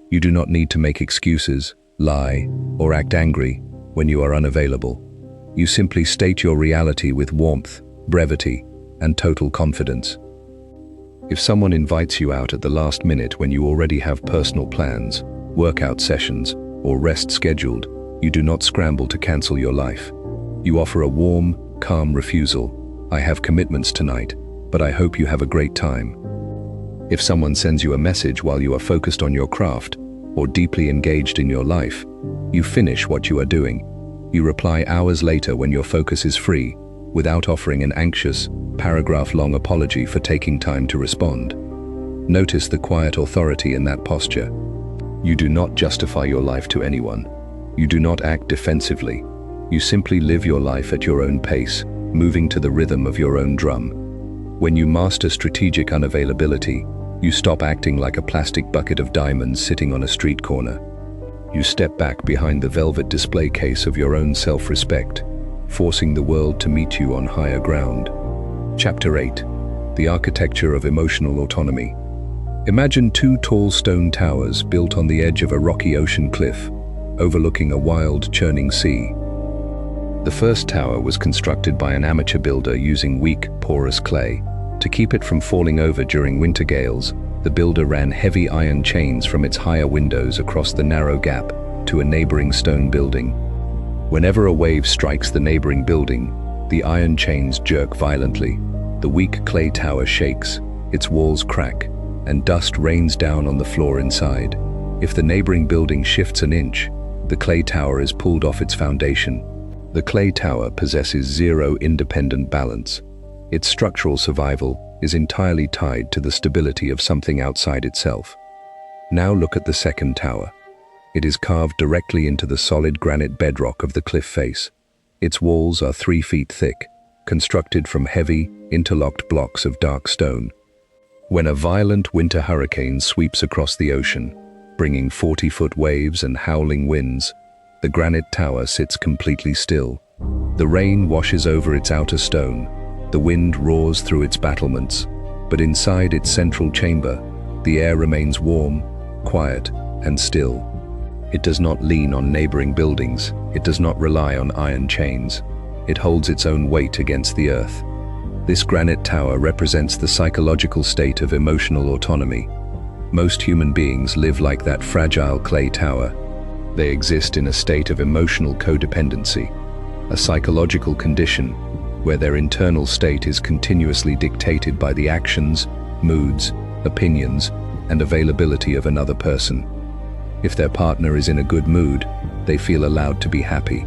[SPEAKER 1] You do not need to make excuses, lie, or act angry when you are unavailable. You simply state your reality with warmth, brevity, and total confidence. If someone invites you out at the last minute when you already have personal plans, workout sessions, or rest scheduled, you do not scramble to cancel your life. You offer a warm, calm refusal. I have commitments tonight, but I hope you have a great time. If someone sends you a message while you are focused on your craft or deeply engaged in your life, you finish what you are doing. You reply hours later when your focus is free, without offering an anxious, paragraph-long apology for taking time to respond. Notice the quiet authority in that posture. You do not justify your life to anyone. You do not act defensively. You simply live your life at your own pace, moving to the rhythm of your own drum. When you master strategic unavailability, you stop acting like a plastic bucket of diamonds sitting on a street corner. You step back behind the velvet display case of your own self-respect, forcing the world to meet you on higher ground. Chapter 8. The Architecture of Emotional Autonomy. Imagine two tall stone towers built on the edge of a rocky ocean cliff, overlooking a wild, churning sea. The first tower was constructed by an amateur builder using weak, porous clay. To keep it from falling over during winter gales, the builder ran heavy iron chains from its higher windows across the narrow gap to a neighboring stone building. Whenever a wave strikes the neighboring building, the iron chains jerk violently. The weak clay tower shakes, its walls crack, and dust rains down on the floor inside. If the neighboring building shifts an inch, the clay tower is pulled off its foundation. The clay tower possesses zero independent balance. Its structural survival is entirely tied to the stability of something outside itself. Now look at the second tower. It is carved directly into the solid granite bedrock of the cliff face. Its walls are 3 feet thick, constructed from heavy, interlocked blocks of dark stone. When a violent winter hurricane sweeps across the ocean, bringing 40-foot waves and howling winds, the granite tower sits completely still. The rain washes over its outer stone, the wind roars through its battlements, but inside its central chamber, the air remains warm, quiet, and still. It does not lean on neighboring buildings, it does not rely on iron chains. It holds its own weight against the earth. This granite tower represents the psychological state of emotional autonomy. Most human beings live like that fragile clay tower. They exist in a state of emotional codependency, a psychological condition where their internal state is continuously dictated by the actions, moods, opinions, and availability of another person. If their partner is in a good mood, they feel allowed to be happy.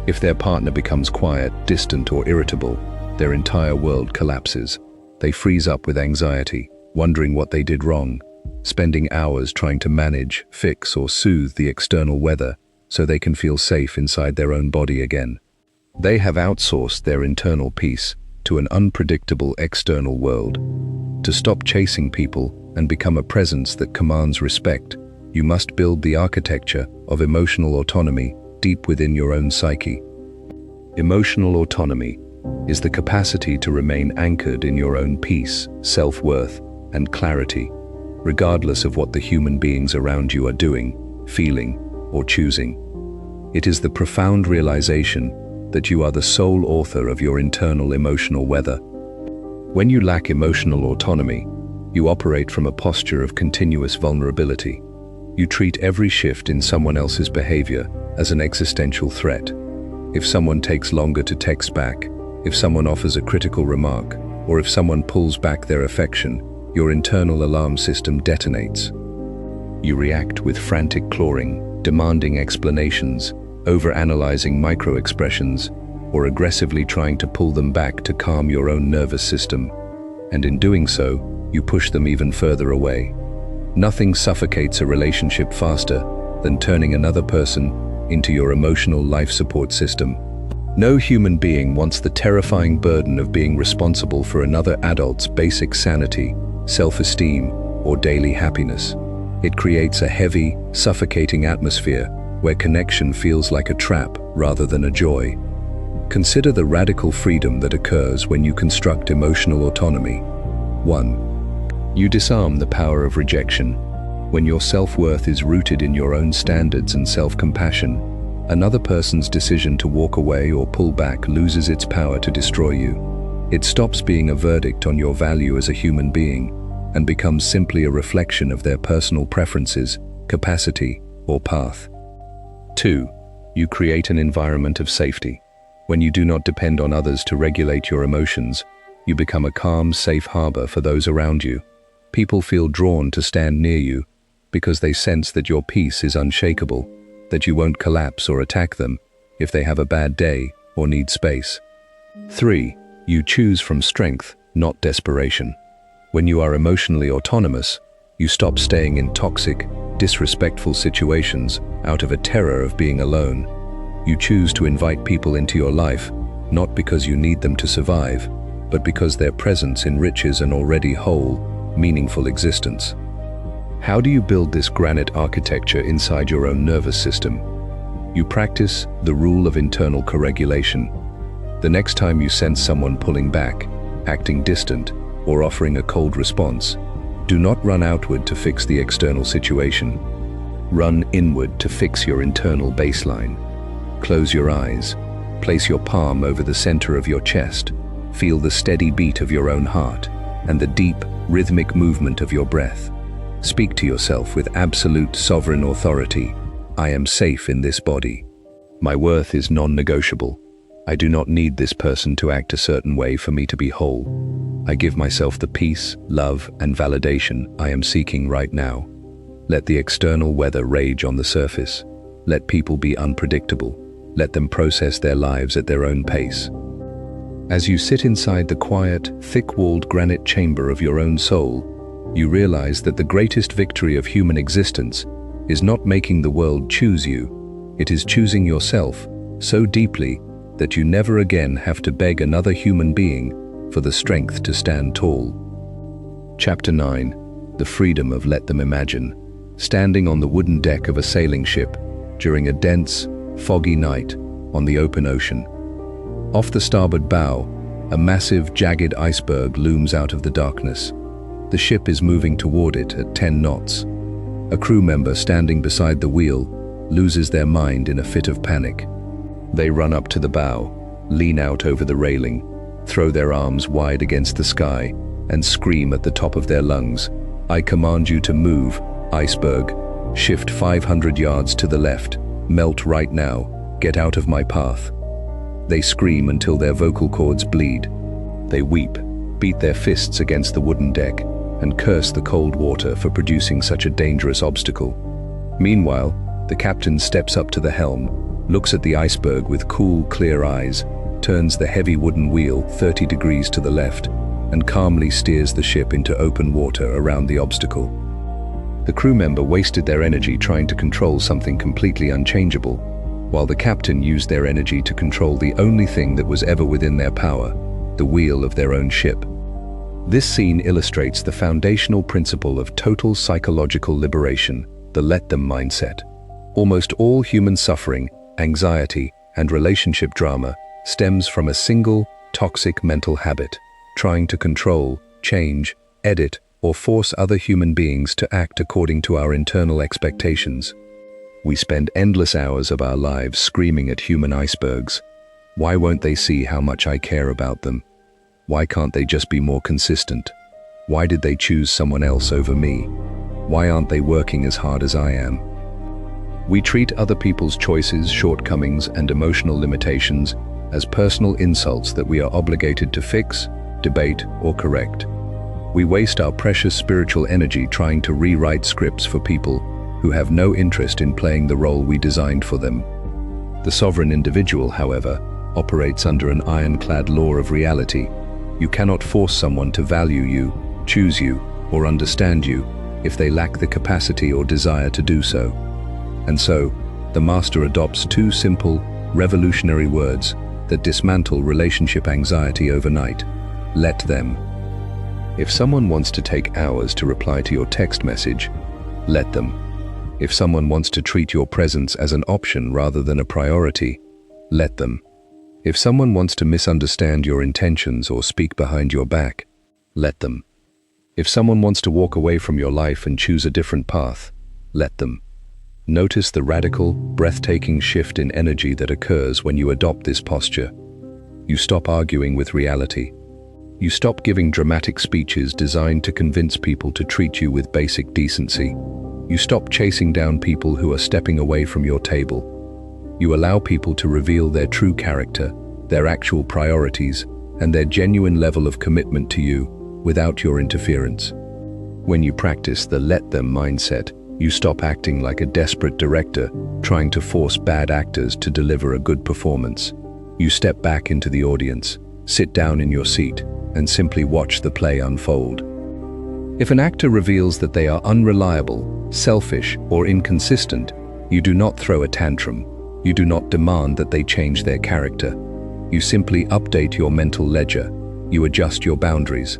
[SPEAKER 1] If their partner becomes quiet, distant, or irritable, their entire world collapses. They freeze up with anxiety, wondering what they did wrong, spending hours trying to manage, fix, or soothe the external weather so they can feel safe inside their own body again. They have outsourced their internal peace to an unpredictable external world. To stop chasing people and become a presence that commands respect, you must build the architecture of emotional autonomy deep within your own psyche. Emotional autonomy is the capacity to remain anchored in your own peace, self-worth, and clarity, regardless of what the human beings around you are doing, feeling, or choosing. It is the profound realization that you are the sole author of your internal emotional weather. When you lack emotional autonomy, you operate from a posture of continuous vulnerability. You treat every shift in someone else's behavior as an existential threat. If someone takes longer to text back, if someone offers a critical remark, or if someone pulls back their affection, your internal alarm system detonates. You react with frantic clawing, demanding explanations, overanalyzing micro-expressions, or aggressively trying to pull them back to calm your own nervous system. And in doing so, you push them even further away. Nothing suffocates a relationship faster than turning another person into your emotional life support system. No human being wants the terrifying burden of being responsible for another adult's basic sanity, self-esteem, or daily happiness. It creates a heavy, suffocating atmosphere where connection feels like a trap rather than a joy. Consider the radical freedom that occurs when you construct emotional autonomy. 1. You disarm the power of rejection. When your self-worth is rooted in your own standards and self-compassion, another person's decision to walk away or pull back loses its power to destroy you. It stops being a verdict on your value as a human being and becomes simply a reflection of their personal preferences, capacity, or path. 2. You create an environment of safety. When you do not depend on others to regulate your emotions, you become a calm, safe harbor for those around you. People feel drawn to stand near you because they sense that your peace is unshakable, that you won't collapse or attack them if they have a bad day or need space. 3. You choose from strength, not desperation. When you are emotionally autonomous, you stop staying in toxic, disrespectful situations out of a terror of being alone. You choose to invite people into your life, not because you need them to survive, but because their presence enriches an already whole, meaningful existence. How do you build this granite architecture inside your own nervous system? You practice the rule of internal co-regulation. The next time you sense someone pulling back, acting distant, or offering a cold response, do not run outward to fix the external situation. Run inward to fix your internal baseline. Close your eyes. Place your palm over the center of your chest. Feel the steady beat of your own heart and the deep, rhythmic movement of your breath. Speak to yourself with absolute sovereign authority. I am safe in this body. My worth is non-negotiable. I do not need this person to act a certain way for me to be whole. I give myself the peace, love, and validation I am seeking right now. Let the external weather rage on the surface. Let people be unpredictable. Let them process their lives at their own pace. As you sit inside the quiet, thick-walled granite chamber of your own soul, you realize that the greatest victory of human existence is not making the world choose you. It is choosing yourself so deeply that you never again have to beg another human being for the strength to stand tall. Chapter 9. The freedom of let them imagine. Standing on the wooden deck of a sailing ship during a dense, foggy night on the open ocean. Off the starboard bow, a massive, jagged iceberg looms out of the darkness. The ship is moving toward it at 10 knots. A crew member standing beside the wheel loses their mind in a fit of panic. They run up to the bow, lean out over the railing, throw their arms wide against the sky, and scream at the top of their lungs, "I command you to move, iceberg. Shift 500 yards to the left. Melt right now. Get out of my path." They scream until their vocal cords bleed. They weep, beat their fists against the wooden deck, and curse the cold water for producing such a dangerous obstacle. Meanwhile, the captain steps up to the helm, looks at the iceberg with cool, clear eyes, turns the heavy wooden wheel 30 degrees to the left, and calmly steers the ship into open water around the obstacle. The crew member wasted their energy trying to control something completely unchangeable, while the captain used their energy to control the only thing that was ever within their power, the wheel of their own ship. This scene illustrates the foundational principle of total psychological liberation, the let them mindset. Almost all human suffering, anxiety, and relationship drama stems from a single, toxic mental habit, trying to control, change, edit, or force other human beings to act according to our internal expectations. We spend endless hours of our lives screaming at human icebergs. Why won't they see how much I care about them? Why can't they just be more consistent? Why did they choose someone else over me? Why aren't they working as hard as I am? We treat other people's choices, shortcomings, and emotional limitations as personal insults that we are obligated to fix, debate, or correct. We waste our precious spiritual energy trying to rewrite scripts for people who have no interest in playing the role we designed for them. The sovereign individual, however, operates under an ironclad law of reality. You cannot force someone to value you, choose you, or understand you if they lack the capacity or desire to do so. And so, the master adopts two simple, revolutionary words that dismantle relationship anxiety overnight. Let them. If someone wants to take hours to reply to your text message, let them. If someone wants to treat your presence as an option rather than a priority, let them. If someone wants to misunderstand your intentions or speak behind your back, let them. If someone wants to walk away from your life and choose a different path, let them. Notice the radical, breathtaking shift in energy that occurs when you adopt this posture. You stop arguing with reality. You stop giving dramatic speeches designed to convince people to treat you with basic decency. You stop chasing down people who are stepping away from your table. You allow people to reveal their true character, their actual priorities, and their genuine level of commitment to you without your interference. When you practice the let them mindset, you stop acting like a desperate director trying to force bad actors to deliver a good performance. You step back into the audience, sit down in your seat, and simply watch the play unfold. If an actor reveals that they are unreliable, selfish, or inconsistent, you do not throw a tantrum. You do not demand that they change their character. You simply update your mental ledger. You adjust your boundaries.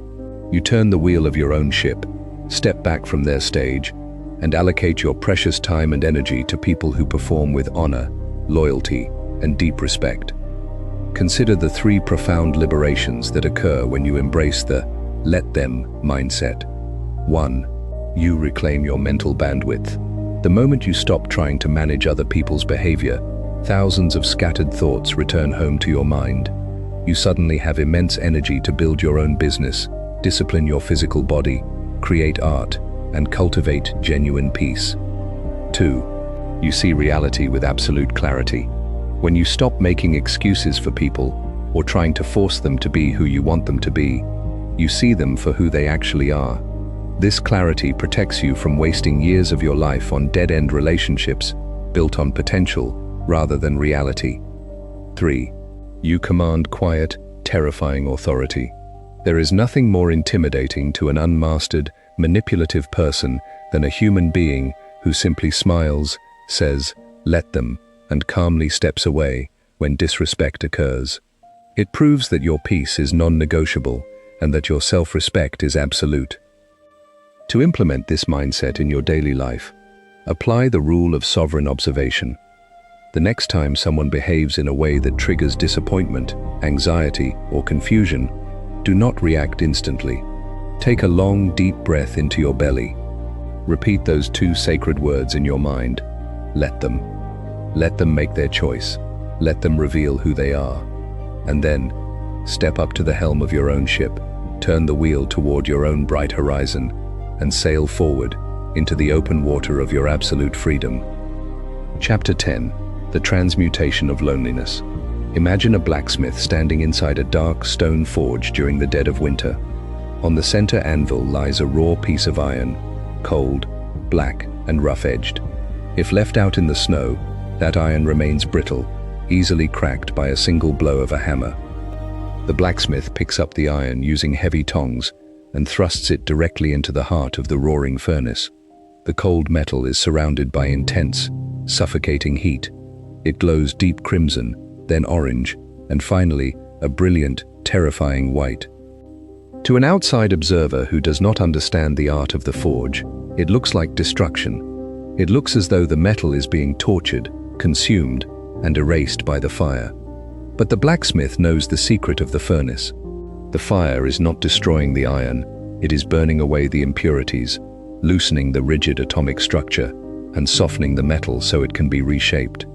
[SPEAKER 1] You turn the wheel of your own ship, step back from their stage, and allocate your precious time and energy to people who perform with honor, loyalty, and deep respect. Consider the three profound liberations that occur when you embrace the let them mindset. 1. You reclaim your mental bandwidth. The moment you stop trying to manage other people's behavior, thousands of scattered thoughts return home to your mind. You suddenly have immense energy to build your own business, discipline your physical body, create art, and cultivate genuine peace. 2. You see reality with absolute clarity. When you stop making excuses for people or trying to force them to be who you want them to be, you see them for who they actually are. This clarity protects you from wasting years of your life on dead-end relationships built on potential rather than reality. 3. You command quiet, terrifying authority. There is nothing more intimidating to an unmastered, manipulative person than a human being who simply smiles, says, "Let them," and calmly steps away, when disrespect occurs. It proves that your peace is non-negotiable and that your self-respect is absolute. To implement this mindset in your daily life, apply the rule of sovereign observation. The next time someone behaves in a way that triggers disappointment, anxiety, or confusion, do not react instantly. Take a long, deep breath into your belly. Repeat those two sacred words in your mind. Let them. Let them make their choice. Let them reveal who they are. And then, step up to the helm of your own ship, turn the wheel toward your own bright horizon, and sail forward into the open water of your absolute freedom. Chapter 10. The Transmutation of Loneliness. Imagine a blacksmith standing inside a dark stone forge during the dead of winter. On the center anvil lies a raw piece of iron, cold, black, and rough-edged. If left out in the snow, that iron remains brittle, easily cracked by a single blow of a hammer. The blacksmith picks up the iron using heavy tongs and thrusts it directly into the heart of the roaring furnace. The cold metal is surrounded by intense, suffocating heat. It glows deep crimson, then orange, and finally, a brilliant, terrifying white. To an outside observer who does not understand the art of the forge, it looks like destruction. It looks as though the metal is being tortured, consumed, and erased by the fire. But the blacksmith knows the secret of the furnace. The fire is not destroying the iron, it is burning away the impurities, loosening the rigid atomic structure, and softening the metal so it can be reshaped.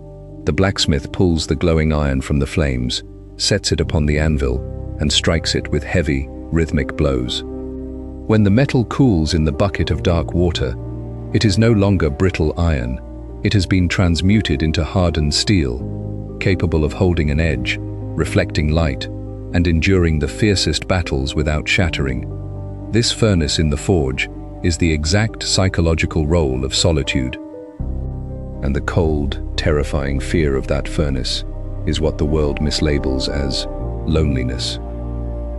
[SPEAKER 1] The blacksmith pulls the glowing iron from the flames, sets it upon the anvil, and strikes it with heavy, rhythmic blows. When the metal cools in the bucket of dark water, it is no longer brittle iron. It has been transmuted into hardened steel, capable of holding an edge, reflecting light, and enduring the fiercest battles without shattering. This furnace in the forge is the exact psychological role of solitude. And the cold, terrifying fear of that furnace is what the world mislabels as loneliness.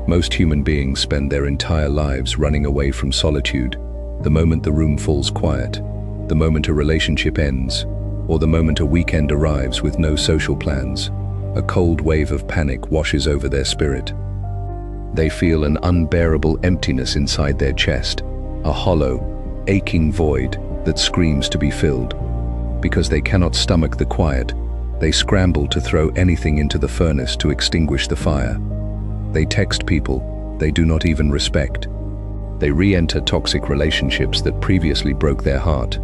[SPEAKER 1] Most human beings spend their entire lives running away from solitude, the moment the room falls quiet, the moment a relationship ends, or the moment a weekend arrives with no social plans. A cold wave of panic washes over their spirit. They feel an unbearable emptiness inside their chest, a hollow, aching void that screams to be filled. Because they cannot stomach the quiet, they scramble to throw anything into the furnace to extinguish the fire. They text people they do not even respect. They re-enter toxic relationships that previously broke their heart.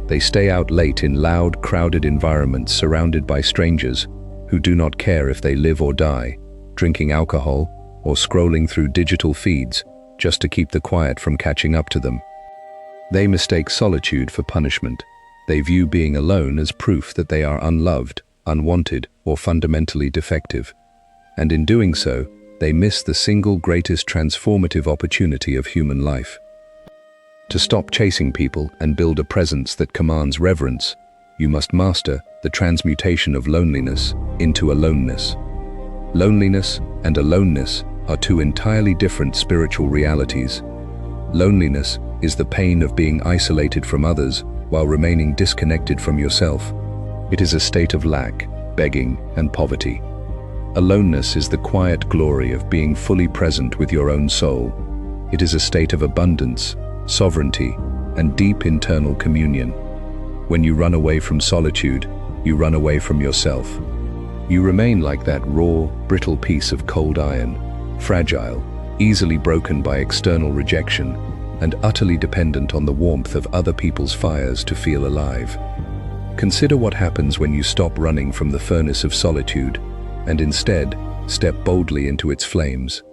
[SPEAKER 1] They stay out late in loud, crowded environments surrounded by strangers who do not care if they live or die, drinking alcohol or scrolling through digital feeds just to keep the quiet from catching up to them. They mistake solitude for punishment. They view being alone as proof that they are unloved, unwanted, or fundamentally defective. And in doing so, they miss the single greatest transformative opportunity of human life. To stop chasing people and build a presence that commands reverence, you must master the transmutation of loneliness into aloneness. Loneliness and aloneness are two entirely different spiritual realities. Loneliness is the pain of being isolated from others while remaining disconnected from yourself. It is a state of lack, begging, and poverty. Aloneness is the quiet glory of being fully present with your own soul. It is a state of abundance, sovereignty, and deep internal communion. When you run away from solitude, you run away from yourself. You remain like that raw, brittle piece of cold iron, fragile, easily broken by external rejection, and utterly dependent on the warmth of other people's fires to feel alive. Consider what happens when you stop running from the furnace of solitude and instead step boldly into its flames.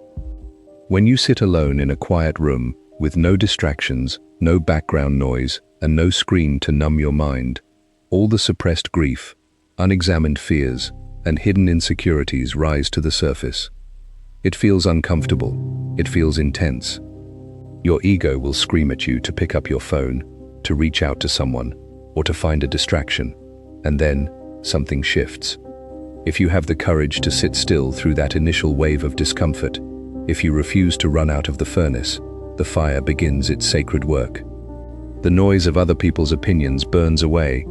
[SPEAKER 1] When you sit alone in a quiet room with no distractions, no background noise, and no screen to numb your mind, all the suppressed grief, unexamined fears, and hidden insecurities rise to the surface. It feels uncomfortable. It feels intense. Your ego will scream at you to pick up your phone, to reach out to someone, or to find a distraction. And then, something shifts. If you have the courage to sit still through that initial wave of discomfort, if you refuse to run out of the furnace, the fire begins its sacred work. The noise of other people's opinions burns away.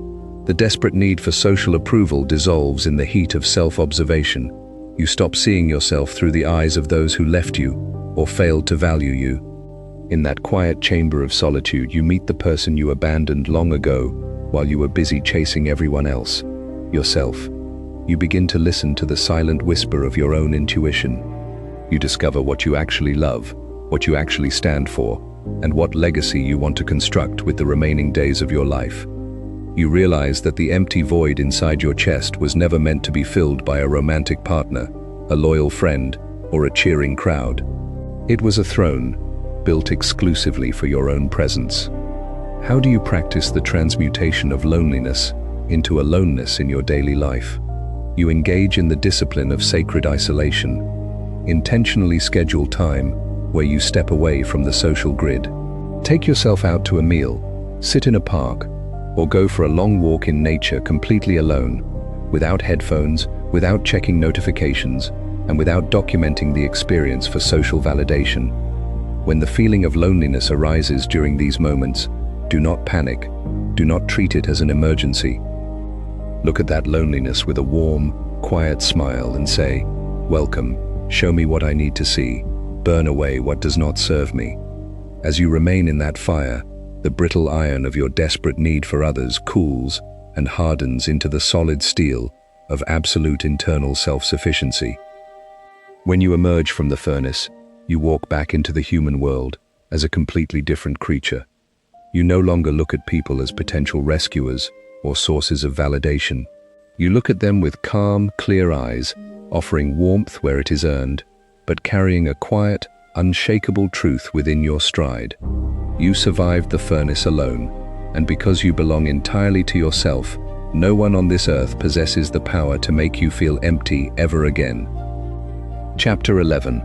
[SPEAKER 1] The desperate need for social approval dissolves in the heat of self-observation. You stop seeing yourself through the eyes of those who left you or failed to value you. In that quiet chamber of solitude, you meet the person you abandoned long ago while you were busy chasing everyone else, yourself. You begin to listen to the silent whisper of your own intuition. You discover what you actually love, what you actually stand for, and what legacy you want to construct with the remaining days of your life. You realize that the empty void inside your chest was never meant to be filled by a romantic partner, a loyal friend, or a cheering crowd. It was a throne, built exclusively for your own presence. How do you practice the transmutation of loneliness into aloneness in your daily life? You engage in the discipline of sacred isolation. Intentionally schedule time where you step away from the social grid. Take yourself out to a meal, sit in a park, or go for a long walk in nature completely alone, without headphones, without checking notifications, and without documenting the experience for social validation. When the feeling of loneliness arises during these moments, do not panic. Do not treat it as an emergency. Look at that loneliness with a warm, quiet smile and say, "Welcome, show me what I need to see. Burn away what does not serve me." As you remain in that fire, the brittle iron of your desperate need for others cools and hardens into the solid steel of absolute internal self-sufficiency. When you emerge from the furnace, you walk back into the human world as a completely different creature. You no longer look at people as potential rescuers or sources of validation. You look at them with calm, clear eyes, offering warmth where it is earned, but carrying a quiet, unshakable truth within your stride. You survived the furnace alone, and because you belong entirely to yourself, no one on this earth possesses the power to make you feel empty ever again. Chapter 11.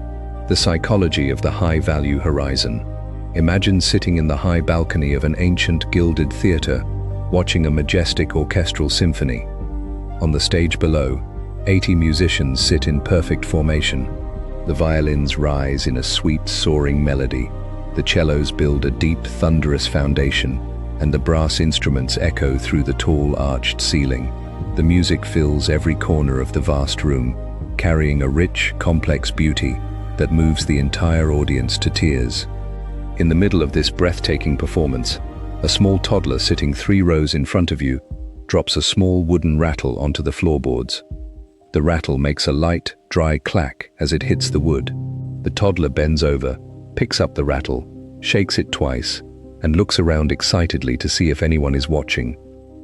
[SPEAKER 1] The Psychology of the High-Value Horizon. Imagine sitting in the high balcony of an ancient gilded theater, watching a majestic orchestral symphony. On the stage below, 80 musicians sit in perfect formation. The violins rise in a sweet, soaring melody. The cellos build a deep, thunderous foundation, and the brass instruments echo through the tall, arched ceiling. The music fills every corner of the vast room, carrying a rich, complex beauty that moves the entire audience to tears. In the middle of this breathtaking performance, a small toddler sitting 3 rows in front of you drops a small wooden rattle onto the floorboards. The rattle makes a light, dry clack as it hits the wood. The toddler bends over, picks up the rattle, shakes it twice, and looks around excitedly to see if anyone is watching.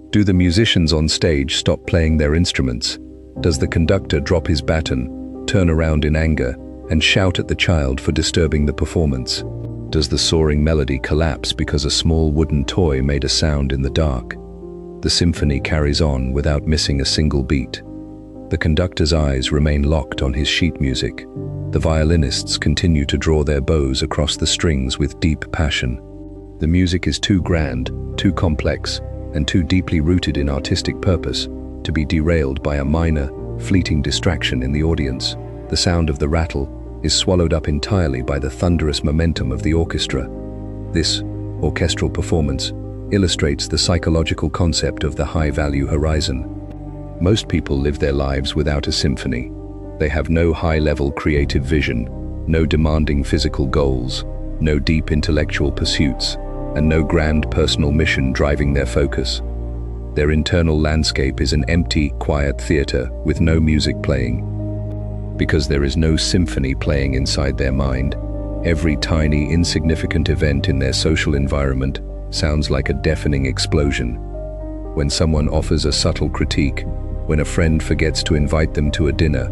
[SPEAKER 1] Do the musicians on stage stop playing their instruments? Does the conductor drop his baton, turn around in anger, and shout at the child for disturbing the performance? Does the soaring melody collapse because a small wooden toy made a sound in the dark? The symphony carries on without missing a single beat. The conductor's eyes remain locked on his sheet music. The violinists continue to draw their bows across the strings with deep passion. The music is too grand, too complex, and too deeply rooted in artistic purpose to be derailed by a minor, fleeting distraction in the audience. The sound of the rattle is swallowed up entirely by the thunderous momentum of the orchestra. This orchestral performance illustrates the psychological concept of the high-value horizon. Most people live their lives without a symphony. They have no high-level creative vision, no demanding physical goals, no deep intellectual pursuits, and no grand personal mission driving their focus. Their internal landscape is an empty, quiet theater with no music playing. Because there is no symphony playing inside their mind, every tiny, insignificant event in their social environment sounds like a deafening explosion. When someone offers a subtle critique, when a friend forgets to invite them to a dinner,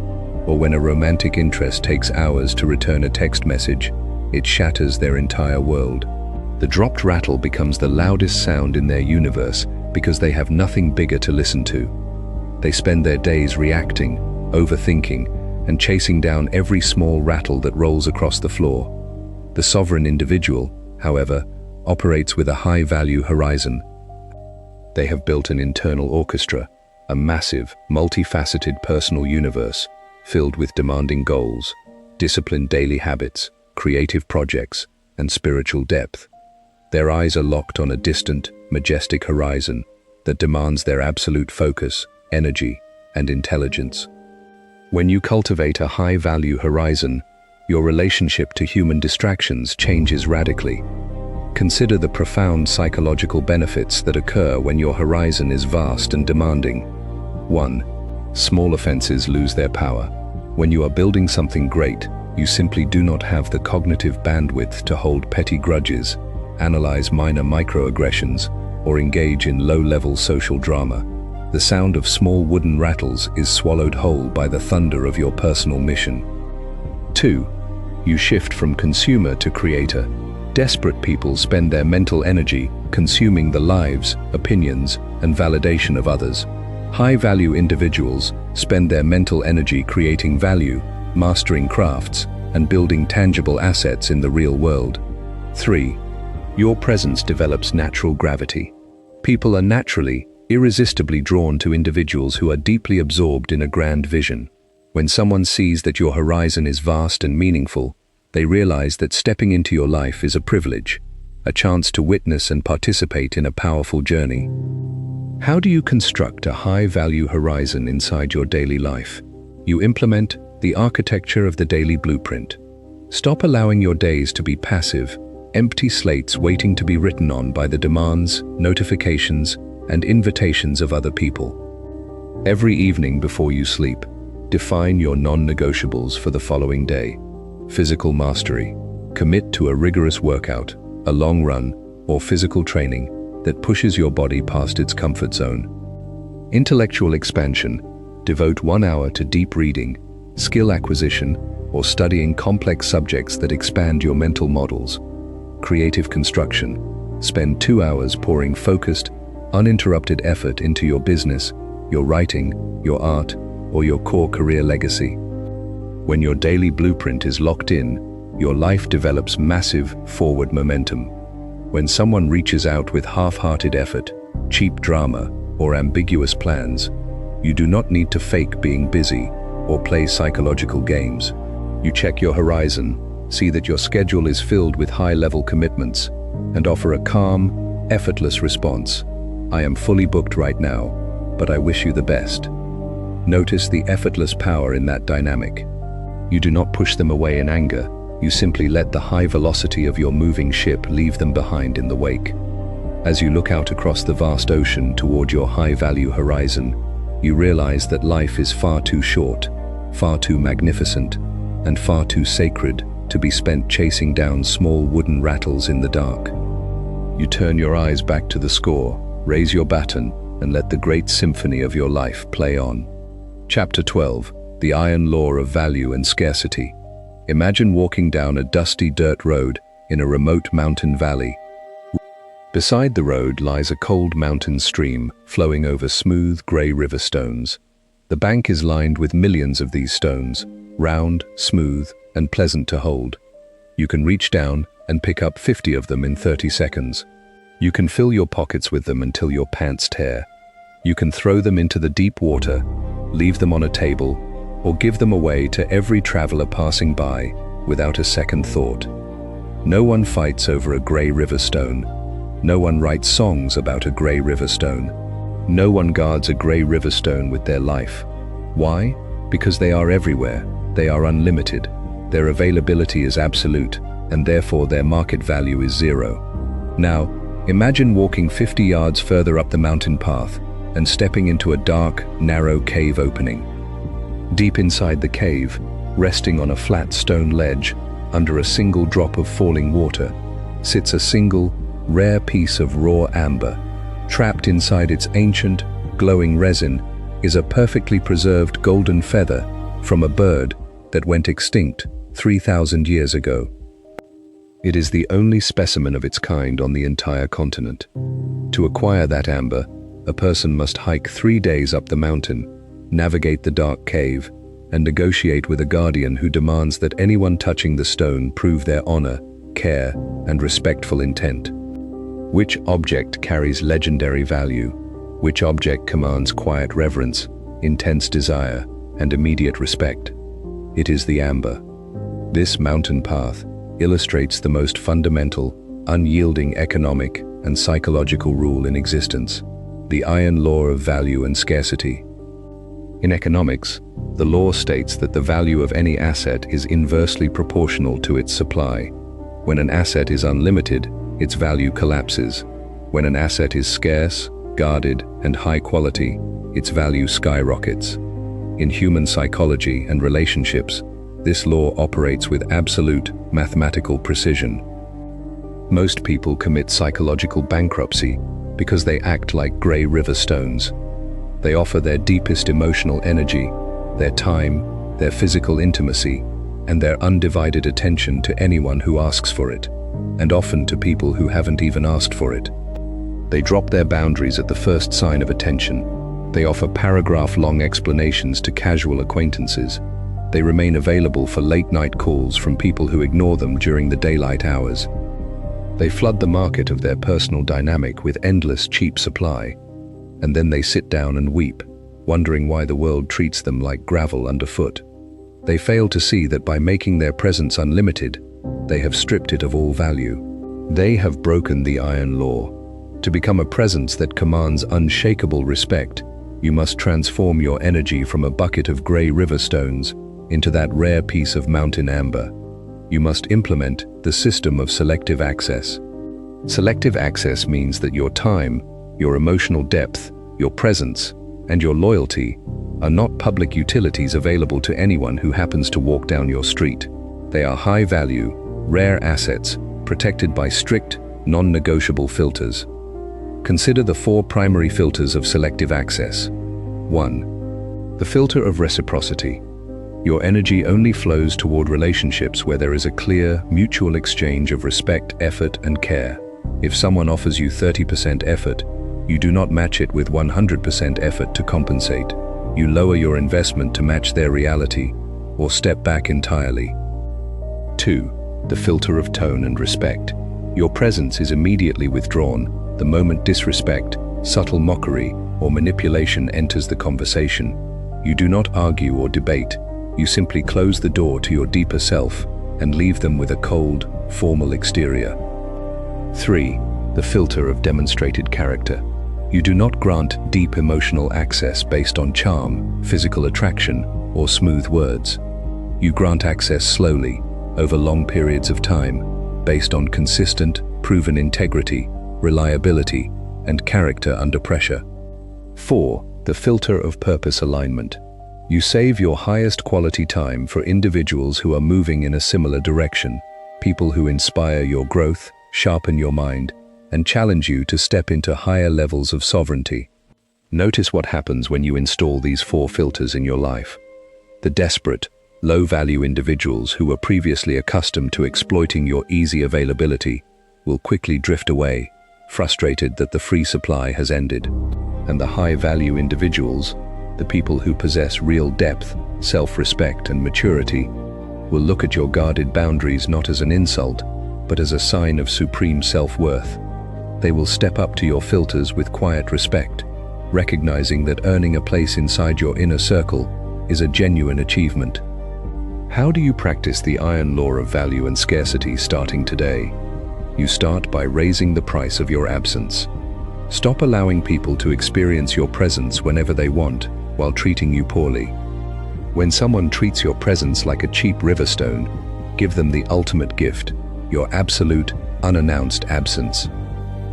[SPEAKER 1] or when a romantic interest takes hours to return a text message, it shatters their entire world. The dropped rattle becomes the loudest sound in their universe because they have nothing bigger to listen to. They spend their days reacting, overthinking, and chasing down every small rattle that rolls across the floor. The sovereign individual, however, operates with a high-value horizon. They have built an internal orchestra, a massive, multifaceted personal universe filled with demanding goals, disciplined daily habits, creative projects, and spiritual depth. Their eyes are locked on a distant, majestic horizon, that demands their absolute focus, energy, and intelligence. When you cultivate a high-value horizon, your relationship to human distractions changes radically. Consider the profound psychological benefits that occur when your horizon is vast and demanding. 1. Small offenses lose their power. When you are building something great, you simply do not have the cognitive bandwidth to hold petty grudges, analyze minor microaggressions, or engage in low-level social drama. The sound of small wooden rattles is swallowed whole by the thunder of your personal mission. 2. You shift from consumer to creator. Desperate people spend their mental energy consuming the lives, opinions, and validation of others. High-value individuals spend their mental energy creating value, mastering crafts, and building tangible assets in the real world. 3. Your presence develops natural gravity. People are naturally, irresistibly drawn to individuals who are deeply absorbed in a grand vision. When someone sees that your horizon is vast and meaningful, they realize that stepping into your life is a privilege, a chance to witness and participate in a powerful journey. How do you construct a high-value horizon inside your daily life? You implement the architecture of the daily blueprint. Stop allowing your days to be passive, empty slates waiting to be written on by the demands, notifications, and invitations of other people. Every evening before you sleep, define your non-negotiables for the following day. Physical mastery. Commit to a rigorous workout, a long run, or physical training that pushes your body past its comfort zone. Intellectual expansion. Devote 1 hour to deep reading, skill acquisition, or studying complex subjects that expand your mental models. Creative construction. Spend 2 hours pouring focused, uninterrupted effort into your business, your writing, your art, or your core career legacy. When your daily blueprint is locked in, your life develops massive forward momentum. When someone reaches out with half-hearted effort, cheap drama, or ambiguous plans, you do not need to fake being busy or play psychological games. You check your horizon, see that your schedule is filled with high-level commitments, and offer a calm, effortless response. I am fully booked right now, but I wish you the best. Notice the effortless power in that dynamic. You do not push them away in anger. You simply let the high velocity of your moving ship leave them behind in the wake. As you look out across the vast ocean toward your high-value horizon, you realize that life is far too short, far too magnificent, and far too sacred to be spent chasing down small wooden rattles in the dark. You turn your eyes back to the score, raise your baton, and let the great symphony of your life play on. Chapter 12. The Iron Law of Value and Scarcity. Imagine walking down a dusty dirt road in a remote mountain valley. Beside the road lies a cold mountain stream flowing over smooth gray river stones. The bank is lined with millions of these stones, round, smooth, and pleasant to hold. You can reach down and pick up 50 of them in 30 seconds. You can fill your pockets with them until your pants tear. You can throw them into the deep water, leave them on a table, or give them away to every traveler passing by without a second thought. No one fights over a gray river stone. No one writes songs about a gray river stone. No one guards a gray river stone with their life. Why? Because they are everywhere. They are unlimited. Their availability is absolute, and therefore their market value is zero. Now, imagine walking 50 yards further up the mountain path and stepping into a dark, narrow cave opening. Deep inside the cave, resting on a flat stone ledge, under a single drop of falling water, sits a single, rare piece of raw amber. Trapped inside its ancient, glowing resin is a perfectly preserved golden feather from a bird that went extinct 3,000 years ago. It is the only specimen of its kind on the entire continent. To acquire that amber, a person must hike 3 days up the mountain, navigate the dark cave, and negotiate with a guardian who demands that anyone touching the stone prove their honor, care, and respectful intent. Which object carries legendary value? Which object commands quiet reverence, intense desire, and immediate respect? It is the amber. This mountain path illustrates the most fundamental, unyielding economic and psychological rule in existence. the iron law of value and scarcity. In economics, the law states that the value of any asset is inversely proportional to its supply. When an asset is unlimited, its value collapses. When an asset is scarce, guarded, and high quality, its value skyrockets. In human psychology and relationships, this law operates with absolute mathematical precision. Most people commit psychological bankruptcy because they act like gray river stones. They offer their deepest emotional energy, their time, their physical intimacy, and their undivided attention to anyone who asks for it, and often to people who haven't even asked for it. They drop their boundaries at the first sign of attention. They offer paragraph-long explanations to casual acquaintances. They remain available for late-night calls from people who ignore them during the daylight hours. They flood the market of their personal dynamic with endless cheap supply, and then they sit down and weep, wondering why the world treats them like gravel underfoot. They fail to see that by making their presence unlimited, they have stripped it of all value. They have broken the iron law. To become a presence that commands unshakable respect, you must transform your energy from a bucket of gray river stones into that rare piece of mountain amber. You must implement the system of selective access. Selective access means that your time, your emotional depth, your presence, and your loyalty are not public utilities available to anyone who happens to walk down your street. They are high-value, rare assets protected by strict, non-negotiable filters. Consider the 4 primary filters of selective access. 1. The filter of reciprocity. Your energy only flows toward relationships where there is a clear, mutual exchange of respect, effort, and care. If someone offers you 30% effort, you do not match it with 100% effort to compensate. You lower your investment to match their reality, or step back entirely. 2. The filter of tone and respect. Your presence is immediately withdrawn the moment disrespect, subtle mockery, or manipulation enters the conversation. You do not argue or debate. You simply close the door to your deeper self and leave them with a cold, formal exterior. 3. The filter of demonstrated character. You do not grant deep emotional access based on charm, physical attraction, or smooth words. You grant access slowly, over long periods of time, based on consistent, proven integrity, reliability, and character under pressure. 4. The filter of purpose alignment. You save your highest quality time for individuals who are moving in a similar direction, people who inspire your growth, sharpen your mind, and challenge you to step into higher levels of sovereignty. Notice what happens when you install these 4 filters in your life. The desperate, low-value individuals who were previously accustomed to exploiting your easy availability will quickly drift away, frustrated that the free supply has ended. And the high-value individuals, the people who possess real depth, self-respect, and maturity, will look at your guarded boundaries not as an insult, but as a sign of supreme self-worth. They will step up to your filters with quiet respect, recognizing that earning a place inside your inner circle is a genuine achievement. How do you practice the iron law of value and scarcity starting today? You start by raising the price of your absence. Stop allowing people to experience your presence whenever they want, while treating you poorly. When someone treats your presence like a cheap riverstone, give them the ultimate gift, your absolute, unannounced absence.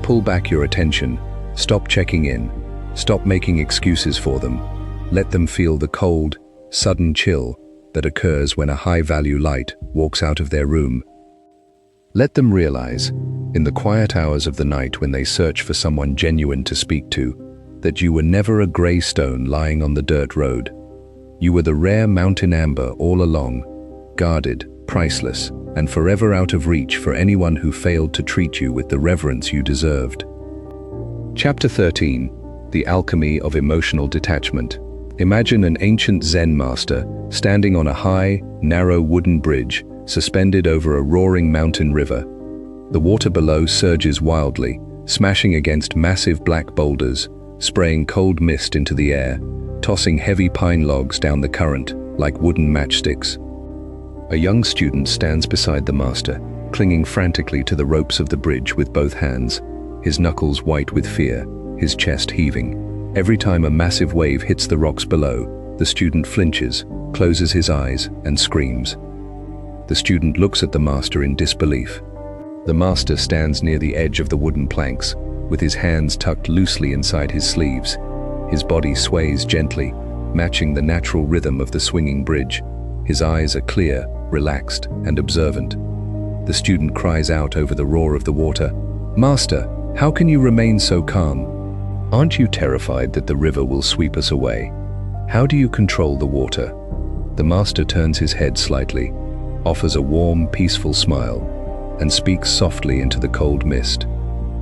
[SPEAKER 1] Pull back your attention, stop checking in, stop making excuses for them. Let them feel the cold, sudden chill that occurs when a high-value light walks out of their room. Let them realize, in the quiet hours of the night when they search for someone genuine to speak to, that you were never a gray stone lying on the dirt road. You were the rare mountain amber all along, guarded, priceless, and forever out of reach for anyone who failed to treat you with the reverence you deserved. Chapter 13. The Alchemy of Emotional Detachment. Imagine an ancient Zen master standing on a high, narrow wooden bridge suspended over a roaring mountain river. The water below surges wildly, smashing against massive black boulders, spraying cold mist into the air, tossing heavy pine logs down the current like wooden matchsticks. A young student stands beside the master, clinging frantically to the ropes of the bridge with both hands, his knuckles white with fear. his chest heaving. Every time a massive wave hits the rocks below, the student flinches, closes his eyes, and screams. The student looks at the master in disbelief. The master stands near the edge of the wooden planks, with his hands tucked loosely inside his sleeves. His body sways gently, matching the natural rhythm of the swinging bridge. His eyes are clear, relaxed, and observant. The student cries out over the roar of the water, "Master, how can you remain so calm? Aren't you terrified that the river will sweep us away? How do you control the water?" The master turns his head slightly, offers a warm, peaceful smile, and speaks softly into the cold mist.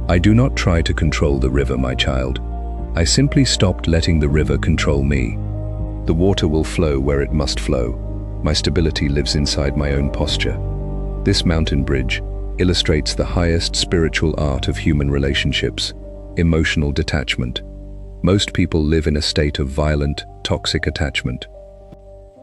[SPEAKER 1] "I do not try to control the river, my child. I simply stopped letting the river control me. The water will flow where it must flow. My stability lives inside my own posture." This mountain bridge illustrates the highest spiritual art of human relationships, emotional detachment. Most people live in a state of violent, toxic attachment.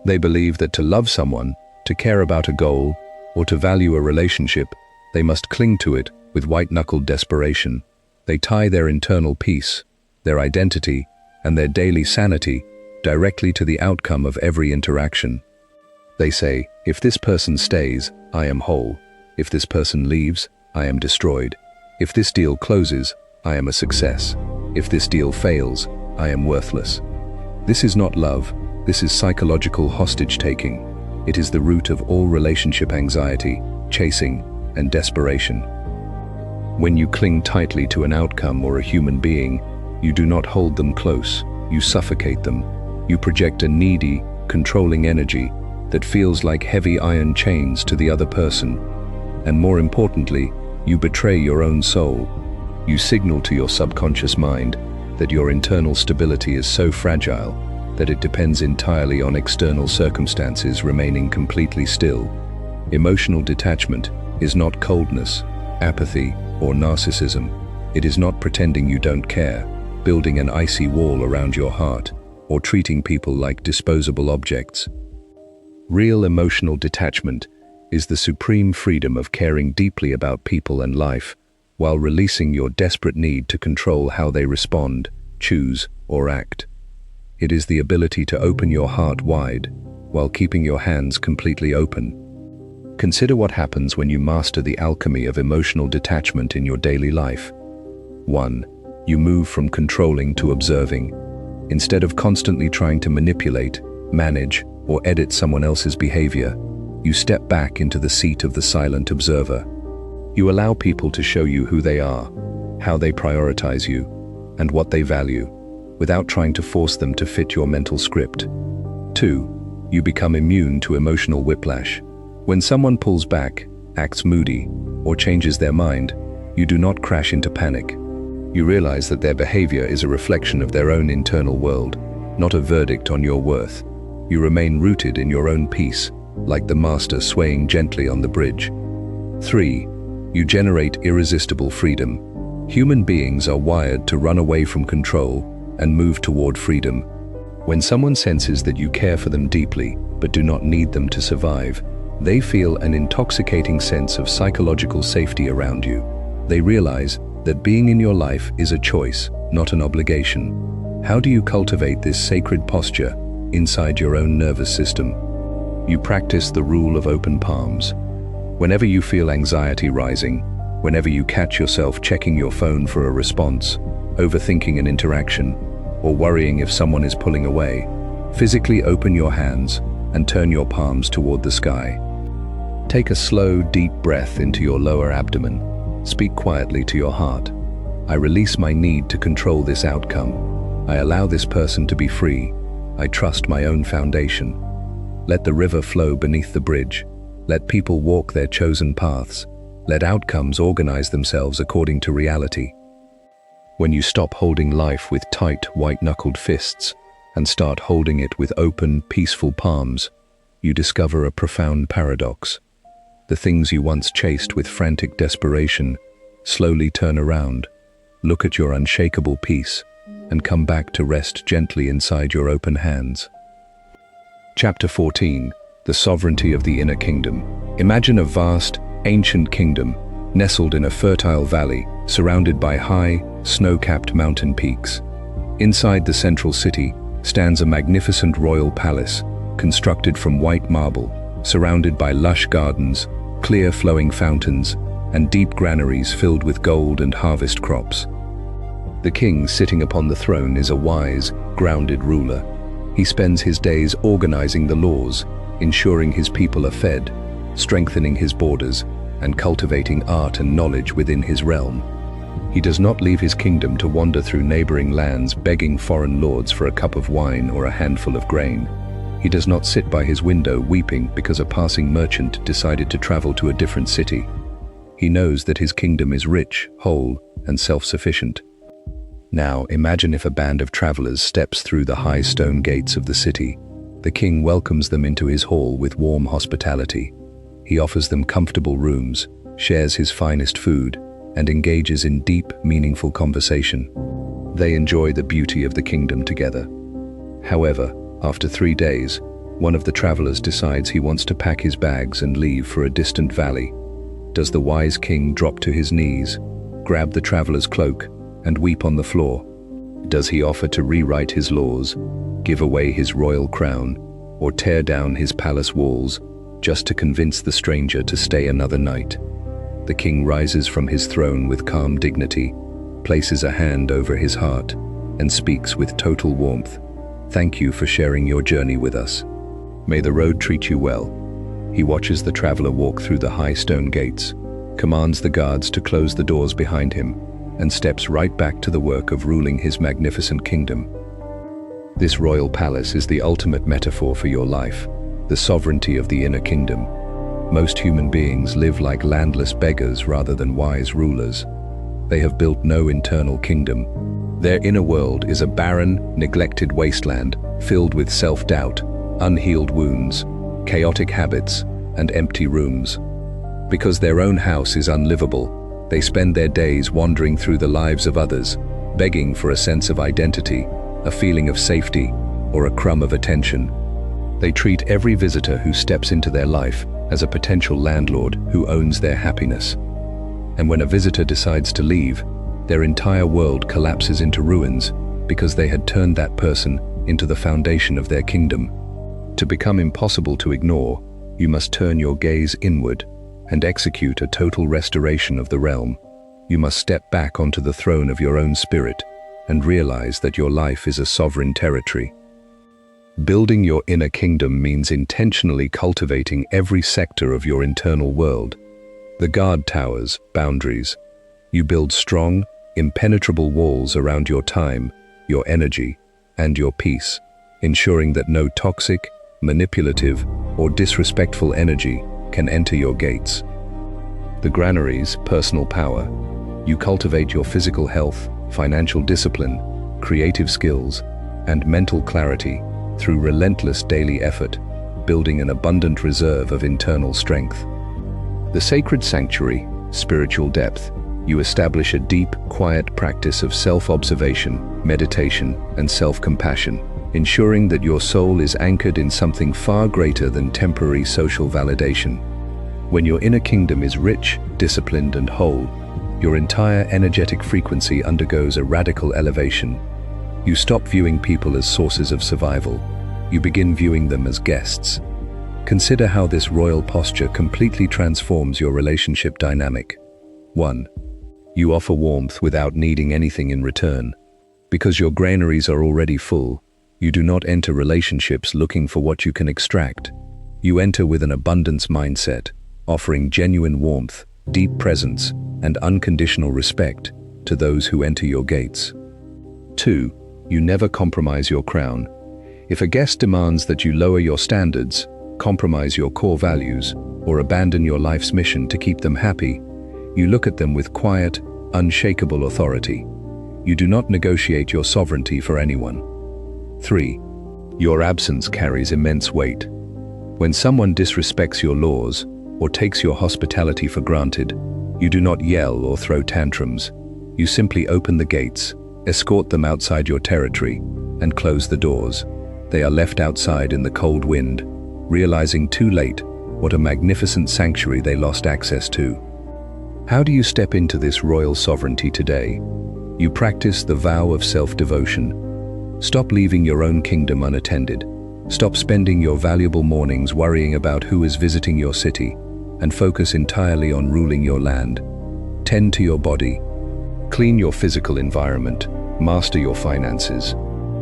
[SPEAKER 1] They believe that to love someone, to care about a goal, or to value a relationship, they must cling to it with white-knuckled desperation. They tie their internal peace, their identity, and their daily sanity directly to the outcome of every interaction. They say, if this person stays, I am whole. If this person leaves, I am destroyed. If this deal closes, I am a success. If this deal fails, I am worthless. This is not love. This is psychological hostage-taking. It is the root of all relationship anxiety, chasing, and desperation. When you cling tightly to an outcome or a human being, you do not hold them close. You suffocate them. You project a needy, controlling energy that feels like heavy iron chains to the other person. And more importantly, you betray your own soul. You signal to your subconscious mind that your internal stability is so fragile that it depends entirely on external circumstances remaining completely still. Emotional detachment is not coldness, apathy, or narcissism. It is not pretending you don't care, building an icy wall around your heart, or treating people like disposable objects. Real emotional detachment is the supreme freedom of caring deeply about people and life, while releasing your desperate need to control how they respond, choose, or act. It is the ability to open your heart wide, while keeping your hands completely open. Consider what happens when you master the alchemy of emotional detachment in your daily life. 1. You move from controlling to observing. Instead of constantly trying to manipulate, manage, or edit someone else's behavior, you step back into the seat of the silent observer. You allow people to show you who they are, how they prioritize you, and what they value, without trying to force them to fit your mental script. 2. You become immune to emotional whiplash. When someone pulls back, acts moody, or changes their mind, you do not crash into panic. You realize that their behavior is a reflection of their own internal world, not a verdict on your worth. You remain rooted in your own peace, like the master swaying gently on the bridge. 3. You generate irresistible freedom. Human beings are wired to run away from control and move toward freedom. When someone senses that you care for them deeply, but do not need them to survive, they feel an intoxicating sense of psychological safety around you. They realize that being in your life is a choice, not an obligation. How do you cultivate this sacred posture inside your own nervous system? You practice the rule of open palms. Whenever you feel anxiety rising, whenever you catch yourself checking your phone for a response, overthinking an interaction, or worrying if someone is pulling away, physically open your hands and turn your palms toward the sky. Take a slow, deep breath into your lower abdomen. Speak quietly to your heart. I release my need to control this outcome. I allow this person to be free. I trust my own foundation. Let the river flow beneath the bridge. Let people walk their chosen paths. Let outcomes organize themselves according to reality. When you stop holding life with tight, white-knuckled fists and start holding it with open, peaceful palms, you discover a profound paradox. The things you once chased with frantic desperation slowly turn around, look at your unshakable peace, and come back to rest gently inside your open hands. Chapter 14. The Sovereignty of the Inner Kingdom. Imagine a vast, ancient kingdom, nestled in a fertile valley, surrounded by high, snow-capped mountain peaks. Inside the central city stands a magnificent royal palace, constructed from white marble, surrounded by lush gardens, clear flowing fountains, and deep granaries filled with gold and harvest crops. The king sitting upon the throne is a wise, grounded ruler. He spends his days organizing the laws, ensuring his people are fed, strengthening his borders, and cultivating art and knowledge within his realm. He does not leave his kingdom to wander through neighboring lands begging foreign lords for a cup of wine or a handful of grain. He does not sit by his window weeping because a passing merchant decided to travel to a different city. He knows that his kingdom is rich, whole, and self-sufficient. Now, imagine if a band of travelers steps through the high stone gates of the city. The king welcomes them into his hall with warm hospitality. He offers them comfortable rooms, shares his finest food, and engages in deep, meaningful conversation. They enjoy the beauty of the kingdom together. However, after 3 days, one of the travelers decides he wants to pack his bags and leave for a distant valley. Does the wise king drop to his knees, grab the traveler's cloak, and weep on the floor? Does he offer to rewrite his laws, give away his royal crown, or tear down his palace walls just to convince the stranger to stay another night? The king rises from his throne with calm dignity, places a hand over his heart, and speaks with total warmth. "Thank you for sharing your journey with us. May the road treat you well." He watches the traveler walk through the high stone gates, commands the guards to close the doors behind him, and steps right back to the work of ruling his magnificent kingdom. This royal palace is the ultimate metaphor for your life, the sovereignty of the inner kingdom. Most human beings live like landless beggars rather than wise rulers. They have built no internal kingdom. Their inner world is a barren, neglected wasteland filled with self-doubt, unhealed wounds, chaotic habits, and empty rooms. Because their own house is unlivable, they spend their days wandering through the lives of others, begging for a sense of identity, a feeling of safety, or a crumb of attention. They treat every visitor who steps into their life as a potential landlord who owns their happiness. And when a visitor decides to leave, their entire world collapses into ruins because they had turned that person into the foundation of their kingdom. To become impossible to ignore, you must turn your gaze inward and execute a total restoration of the realm. You must step back onto the throne of your own spirit and realize that your life is a sovereign territory. Building your inner kingdom means intentionally cultivating every sector of your internal world. The guard towers, boundaries. You build strong, impenetrable walls around your time, your energy, and your peace, ensuring that no toxic, manipulative, or disrespectful energy can enter your gates. The granaries, personal power. You cultivate your physical health, financial discipline, creative skills, and mental clarity through relentless daily effort, building an abundant reserve of internal strength. The sacred sanctuary, spiritual depth. You establish a deep, quiet practice of self-observation, meditation, and self-compassion, ensuring that your soul is anchored in something far greater than temporary social validation. When your inner kingdom is rich, disciplined, and whole, your entire energetic frequency undergoes a radical elevation. You stop viewing people as sources of survival. You begin viewing them as guests. Consider how this royal posture completely transforms your relationship dynamic. 1. You offer warmth without needing anything in return. Because your granaries are already full, you do not enter relationships looking for what you can extract. You enter with an abundance mindset, offering genuine warmth, deep presence, and unconditional respect to those who enter your gates. 2. You never compromise your crown. If a guest demands that you lower your standards, compromise your core values, or abandon your life's mission to keep them happy, you look at them with quiet, unshakable authority. You do not negotiate your sovereignty for anyone. 3. Your absence carries immense weight. When someone disrespects your laws or takes your hospitality for granted, you do not yell or throw tantrums. You simply open the gates, escort them outside your territory, and close the doors. They are left outside in the cold wind, realizing too late what a magnificent sanctuary they lost access to. How do you step into this royal sovereignty today? You practice the vow of self-devotion. Stop leaving your own kingdom unattended. Stop spending your valuable mornings worrying about who is visiting your city, and focus entirely on ruling your land. Tend to your body. Clean your physical environment. Master your finances.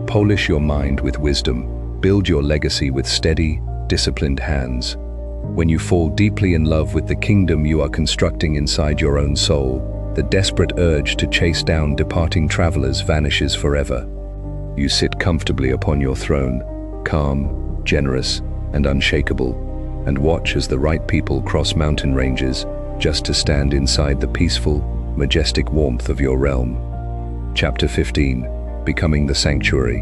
[SPEAKER 1] Polish your mind with wisdom. Build your legacy with steady, disciplined hands. When you fall deeply in love with the kingdom you are constructing inside your own soul, the desperate urge to chase down departing travelers vanishes forever. You sit comfortably upon your throne, calm, generous, and unshakable, and watch as the right people cross mountain ranges just to stand inside the peaceful, majestic warmth of your realm. Chapter 15. Becoming the Sanctuary.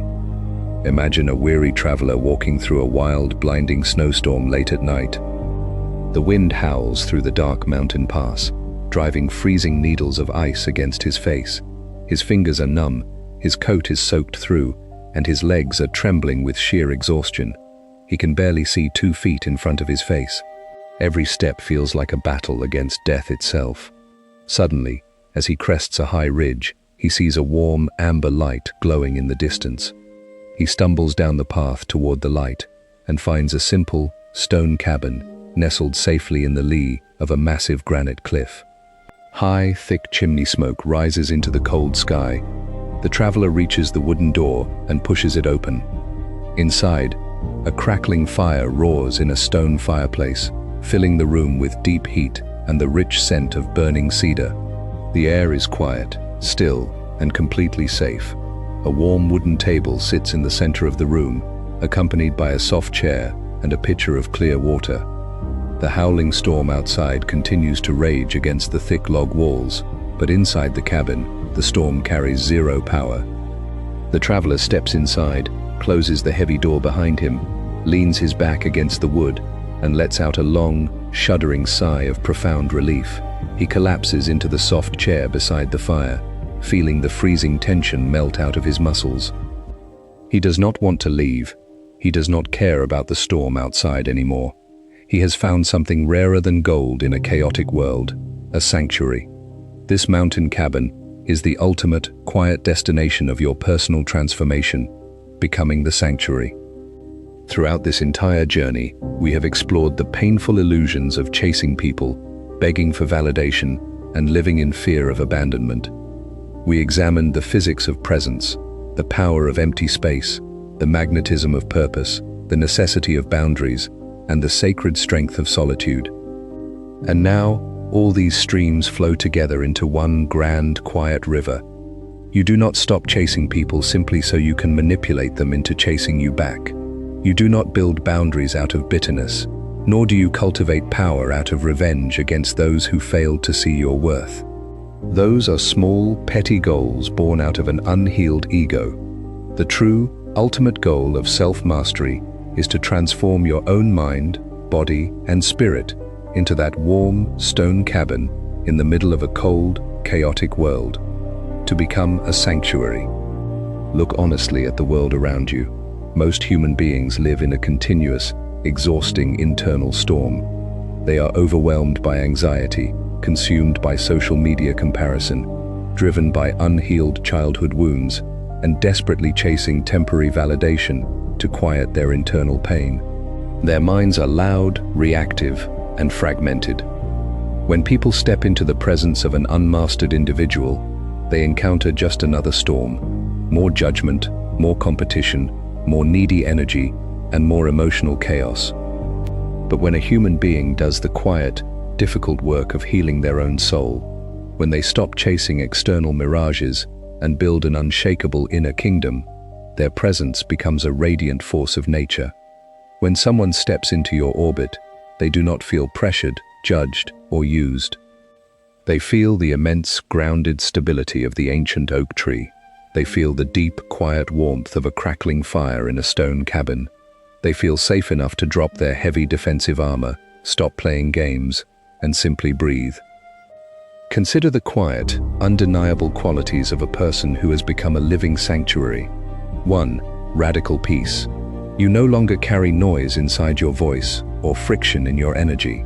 [SPEAKER 1] Imagine a weary traveler walking through a wild, blinding snowstorm late at night. The wind howls through the dark mountain pass, driving freezing needles of ice against his face. His fingers are numb, his coat is soaked through, and his legs are trembling with sheer exhaustion. He can barely see 2 feet in front of his face. Every step feels like a battle against death itself. Suddenly, as he crests a high ridge, he sees a warm, amber light glowing in the distance. He stumbles down the path toward the light and finds a simple, stone cabin nestled safely in the lee of a massive granite cliff. High, thick chimney smoke rises into the cold sky. The traveler reaches the wooden door and pushes it open. Inside, a crackling fire roars in a stone fireplace, filling the room with deep heat and the rich scent of burning cedar. The air is quiet, still, and completely safe. A warm wooden table sits in the center of the room, accompanied by a soft chair and a pitcher of clear water. The howling storm outside continues to rage against the thick log walls, but inside the cabin, the storm carries zero power. The traveler steps inside, closes the heavy door behind him, leans his back against the wood, and lets out a long, shuddering sigh of profound relief. He collapses into the soft chair beside the fire, feeling the freezing tension melt out of his muscles. He does not want to leave. He does not care about the storm outside anymore. He has found something rarer than gold in a chaotic world, a sanctuary. This mountain cabin is the ultimate, quiet destination of your personal transformation, becoming the sanctuary. Throughout this entire journey, we have explored the painful illusions of chasing people, begging for validation, and living in fear of abandonment. We examined the physics of presence, the power of empty space, the magnetism of purpose, the necessity of boundaries, and the sacred strength of solitude. And now, all these streams flow together into one grand, quiet river. You do not stop chasing people simply so you can manipulate them into chasing you back. You do not build boundaries out of bitterness, nor do you cultivate power out of revenge against those who failed to see your worth. Those are small, petty goals born out of an unhealed ego. The true, ultimate goal of self-mastery is to transform your own mind, body, and spirit into that warm, stone cabin in the middle of a cold, chaotic world. To become a sanctuary. Look honestly at the world around you. Most human beings live in a continuous, exhausting internal storm. They are overwhelmed by anxiety, consumed by social media comparison, driven by unhealed childhood wounds, and desperately chasing temporary validation to quiet their internal pain. Their minds are loud, reactive, and fragmented. When people step into the presence of an unmastered individual, they encounter just another storm. More judgment, more competition, more needy energy, and more emotional chaos. But when a human being does the quiet, difficult work of healing their own soul, when they stop chasing external mirages and build an unshakable inner kingdom, their presence becomes a radiant force of nature. When someone steps into your orbit, they do not feel pressured, judged, or used. They feel the immense, grounded stability of the ancient oak tree. They feel the deep, quiet warmth of a crackling fire in a stone cabin. They feel safe enough to drop their heavy defensive armor, stop playing games, and simply breathe. Consider the quiet, undeniable qualities of a person who has become a living sanctuary. 1. Radical peace. You no longer carry noise inside your voice or friction in your energy.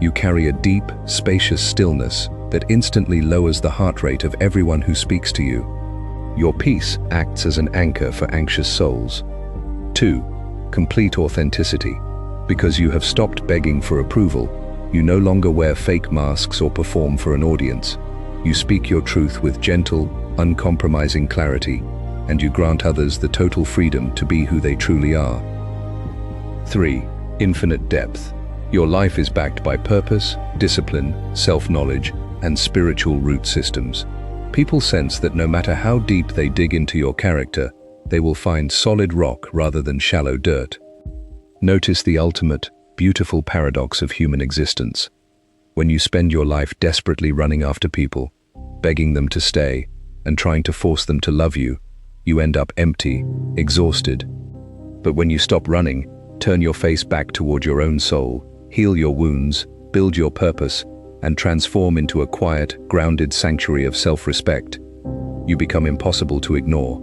[SPEAKER 1] You carry a deep, spacious stillness that instantly lowers the heart rate of everyone who speaks to you. Your peace acts as an anchor for anxious souls. 2. Complete authenticity. Because you have stopped begging for approval, you no longer wear fake masks or perform for an audience. You speak your truth with gentle, uncompromising clarity, and you grant others the total freedom to be who they truly are. 3. Infinite depth. Your life is backed by purpose, discipline, self-knowledge, and spiritual root systems. People sense that no matter how deep they dig into your character, they will find solid rock rather than shallow dirt. Notice the ultimate, beautiful paradox of human existence. When you spend your life desperately running after people, begging them to stay, and trying to force them to love you, you end up empty, exhausted. But when you stop running, turn your face back toward your own soul, heal your wounds, build your purpose, and transform into a quiet, grounded sanctuary of self-respect, you become impossible to ignore.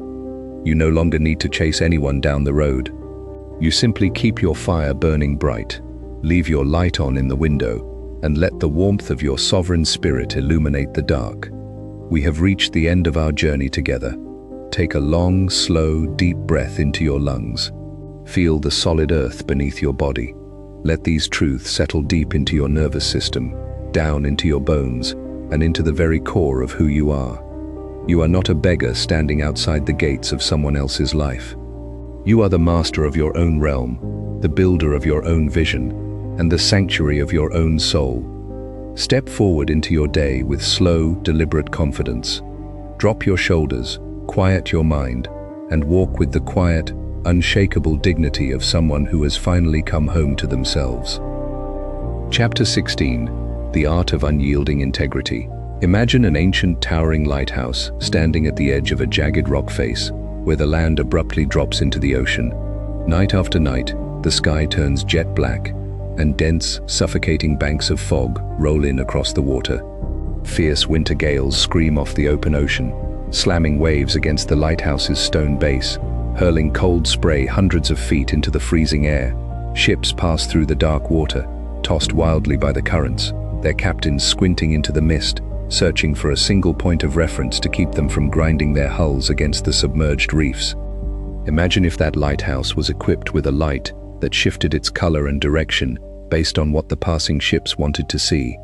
[SPEAKER 1] You no longer need to chase anyone down the road. You simply keep your fire burning bright, leave your light on in the window, and let the warmth of your sovereign spirit illuminate the dark. We have reached the end of our journey together. Take a long, slow, deep breath into your lungs. Feel the solid earth beneath your body. Let these truths settle deep into your nervous system, down into your bones, and into the very core of who you are. You are not a beggar standing outside the gates of someone else's life. You are the master of your own realm, the builder of your own vision, and the sanctuary of your own soul. Step forward into your day with slow, deliberate confidence. Drop your shoulders, quiet your mind, and walk with the quiet, unshakable dignity of someone who has finally come home to themselves. Chapter 16. The Art of Unyielding Integrity. Imagine an ancient towering lighthouse standing at the edge of a jagged rock face, where the land abruptly drops into the ocean. Night after night, the sky turns jet black, and dense, suffocating banks of fog roll in across the water. Fierce winter gales scream off the open ocean, slamming waves against the lighthouse's stone base, hurling cold spray hundreds of feet into the freezing air. Ships pass through the dark water, tossed wildly by the currents, their captains squinting into the mist, searching for a single point of reference to keep them from grinding their hulls against the submerged reefs. Imagine if that lighthouse was equipped with a light that shifted its color and direction based on what the passing ships wanted to see.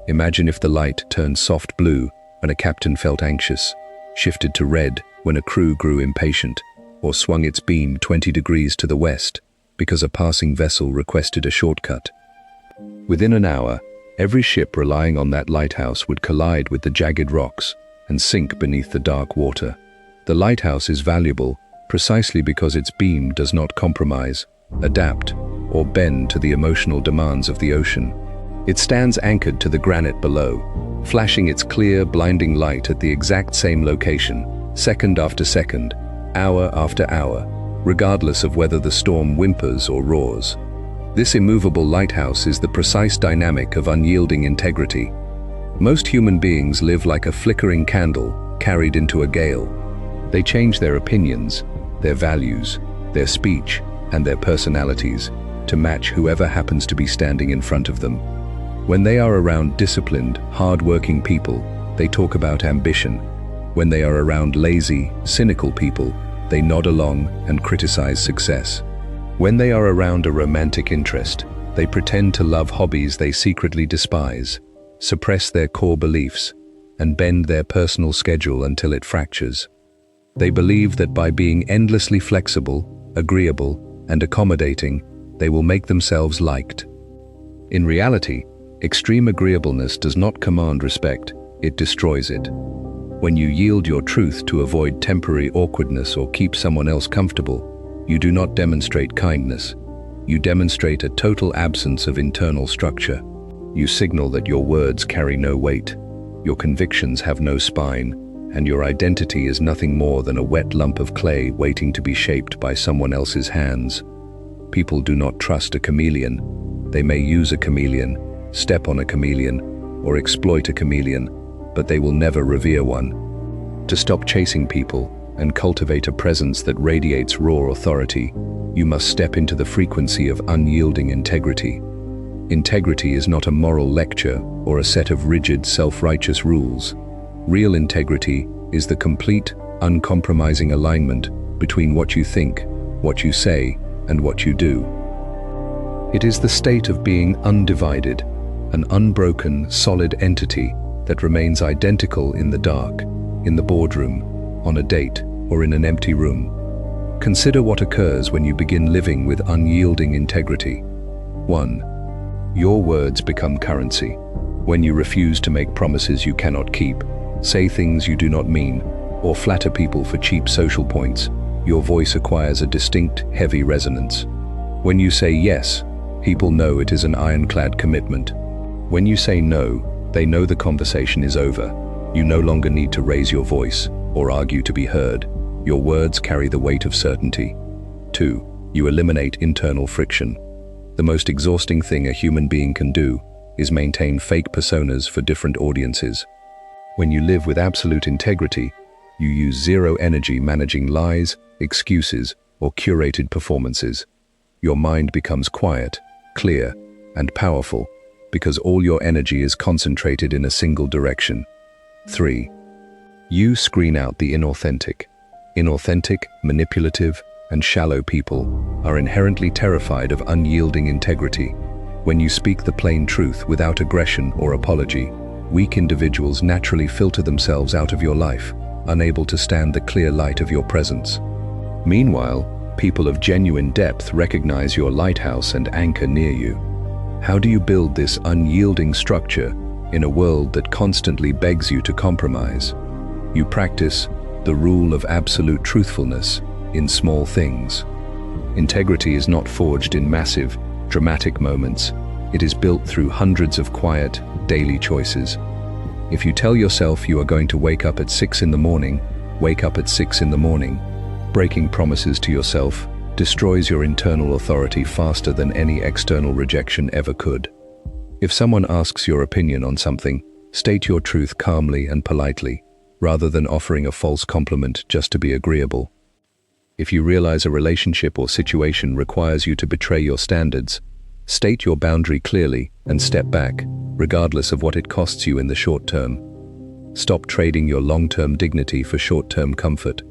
[SPEAKER 1] Imagine if the light turned soft blue when a captain felt anxious, shifted to red when a crew grew impatient, or swung its beam 20 degrees to the west because a passing vessel requested a shortcut. Within an hour, every ship relying on that lighthouse would collide with the jagged rocks and sink beneath the dark water. The lighthouse is valuable precisely because its beam does not compromise, adapt, or bend to the emotional demands of the ocean. It stands anchored to the granite below, flashing its clear, blinding light at the exact same location, second after second, hour after hour, regardless of whether the storm whimpers or roars. This immovable lighthouse is the precise dynamic of unyielding integrity. Most human beings live like a flickering candle carried into a gale. They change their opinions, their values, their speech, and their personalities to match whoever happens to be standing in front of them. When they are around disciplined, hard-working people, they talk about ambition. When they are around lazy, cynical people, they nod along and criticize success. When they are around a romantic interest, they pretend to love hobbies they secretly despise, suppress their core beliefs, and bend their personal schedule until it fractures. They believe that by being endlessly flexible, agreeable, and accommodating, they will make themselves liked. In reality, extreme agreeableness does not command respect, it destroys it. When you yield your truth to avoid temporary awkwardness or keep someone else comfortable, you do not demonstrate kindness. You demonstrate a total absence of internal structure. You signal that your words carry no weight, your convictions have no spine, and your identity is nothing more than a wet lump of clay waiting to be shaped by someone else's hands. People do not trust a chameleon. They may use a chameleon, step on a chameleon, or exploit a chameleon, but they will never revere one. To stop chasing people and cultivate a presence that radiates raw authority, you must step into the frequency of unyielding integrity. Integrity is not a moral lecture or a set of rigid, self-righteous rules. Real integrity is the complete, uncompromising alignment between what you think, what you say, and what you do. It is the state of being undivided, an unbroken, solid entity that remains identical in the dark, in the boardroom, on a date, or in an empty room. Consider what occurs when you begin living with unyielding integrity. 1. Your words become currency. When you refuse to make promises you cannot keep, say things you do not mean, or flatter people for cheap social points, your voice acquires a distinct, heavy resonance. When you say yes, people know it is an ironclad commitment. When you say no, they know the conversation is over. You no longer need to raise your voice or argue to be heard. Your words carry the weight of certainty. 2. You eliminate internal friction. The most exhausting thing a human being can do is maintain fake personas for different audiences. When you live with absolute integrity, you use zero energy managing lies, excuses, or curated performances. Your mind becomes quiet, clear, and powerful because all your energy is concentrated in a single direction. 3. You screen out the inauthentic. Inauthentic, manipulative, and shallow people are inherently terrified of unyielding integrity. When you speak the plain truth without aggression or apology, weak individuals naturally filter themselves out of your life, unable to stand the clear light of your presence. Meanwhile, people of genuine depth recognize your lighthouse and anchor near you. How do you build this unyielding structure in a world that constantly begs you to compromise? You practice the rule of absolute truthfulness in small things. Integrity is not forged in massive, dramatic moments. It is built through hundreds of quiet, daily choices. If you tell yourself you are going to wake up at 6 in the morning, wake up at 6 in the morning. Breaking promises to yourself destroys your internal authority faster than any external rejection ever could. If someone asks your opinion on something, state your truth calmly and politely, rather than offering a false compliment just to be agreeable. If you realize a relationship or situation requires you to betray your standards, state your boundary clearly and step back, regardless of what it costs you in the short term. Stop trading your long-term dignity for short-term comfort.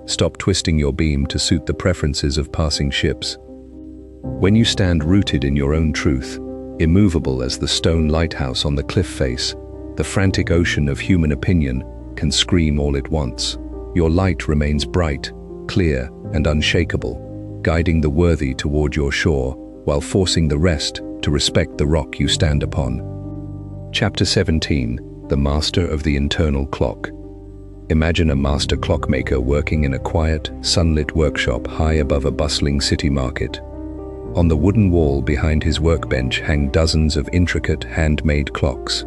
[SPEAKER 1] Stop twisting your beam to suit the preferences of passing ships. When you stand rooted in your own truth, immovable as the stone lighthouse on the cliff face, the frantic ocean of human opinion can scream all it wants. Your light remains bright, clear, and unshakable, guiding the worthy toward your shore while forcing the rest to respect the rock you stand upon. Chapter 17. The Master of the Internal Clock. Imagine a master clockmaker working in a quiet, sunlit workshop high above a bustling city market. On the wooden wall behind his workbench hang dozens of intricate, handmade clocks.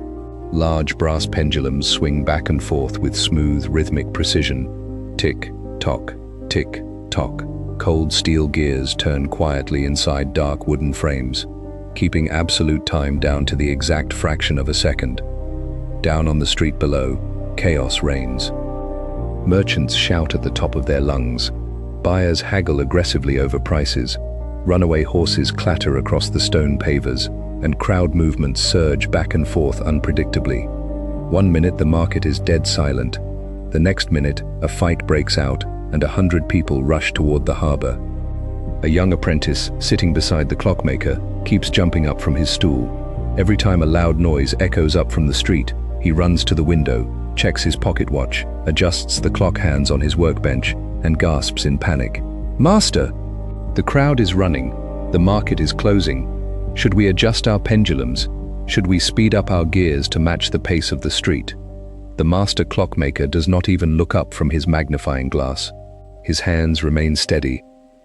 [SPEAKER 1] Large brass pendulums swing back and forth with smooth, rhythmic precision. Tick, tock, tick, tock. Cold steel gears turn quietly inside dark wooden frames, keeping absolute time down to the exact fraction of a second. Down on the street below, chaos reigns. Merchants shout at the top of their lungs. Buyers haggle aggressively over prices. Runaway horses clatter across the stone pavers, and crowd movements surge back and forth unpredictably. One minute the market is dead silent. The next minute, a fight breaks out, and 100 people rush toward the harbor. A young apprentice, sitting beside the clockmaker, keeps jumping up from his stool. Every time a loud noise echoes up from the street, he runs to the window, checks his pocket watch, adjusts the clock hands on his workbench, and gasps in panic. "Master!" The crowd is running. The market is closing. Should we adjust our pendulums? Should we speed up our gears to match the pace of the street? The master clockmaker does not even look up from his magnifying glass. His hands remain steady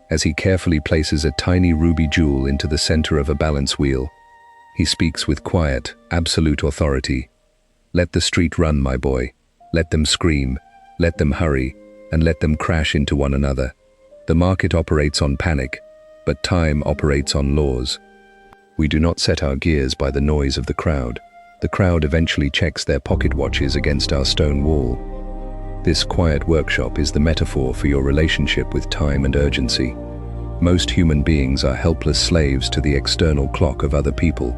[SPEAKER 1] as he carefully places a tiny ruby jewel into the center of a balance wheel. He speaks with quiet, absolute authority. "Let the street run, my boy. Let them scream, let them hurry, and let them crash into one another. The market operates on panic, but time operates on laws. We do not set our gears by the noise of the crowd. The crowd eventually checks their pocket watches against our stone wall. This quiet workshop is the metaphor for your relationship with time and urgency. Most human beings are helpless slaves to the external clock of other people.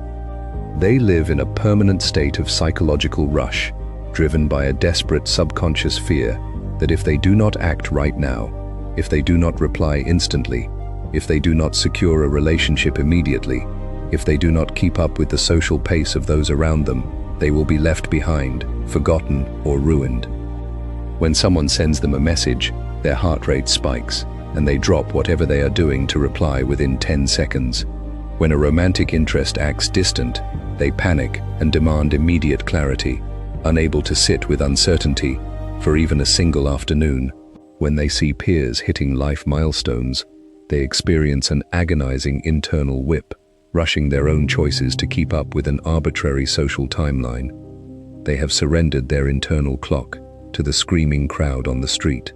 [SPEAKER 1] They live in a permanent state of psychological rush, driven by a desperate subconscious fear that if they do not act right now, if they do not reply instantly, if they do not secure a relationship immediately, if they do not keep up with the social pace of those around them, they will be left behind, forgotten, or ruined. When someone sends them a message, their heart rate spikes, and they drop whatever they are doing to reply within 10 seconds. When a romantic interest acts distant, they panic and demand immediate clarity, unable to sit with uncertainty for even a single afternoon. When they see peers hitting life milestones, they experience an agonizing internal whip, rushing their own choices to keep up with an arbitrary social timeline. They have surrendered their internal clock to the screaming crowd on the street.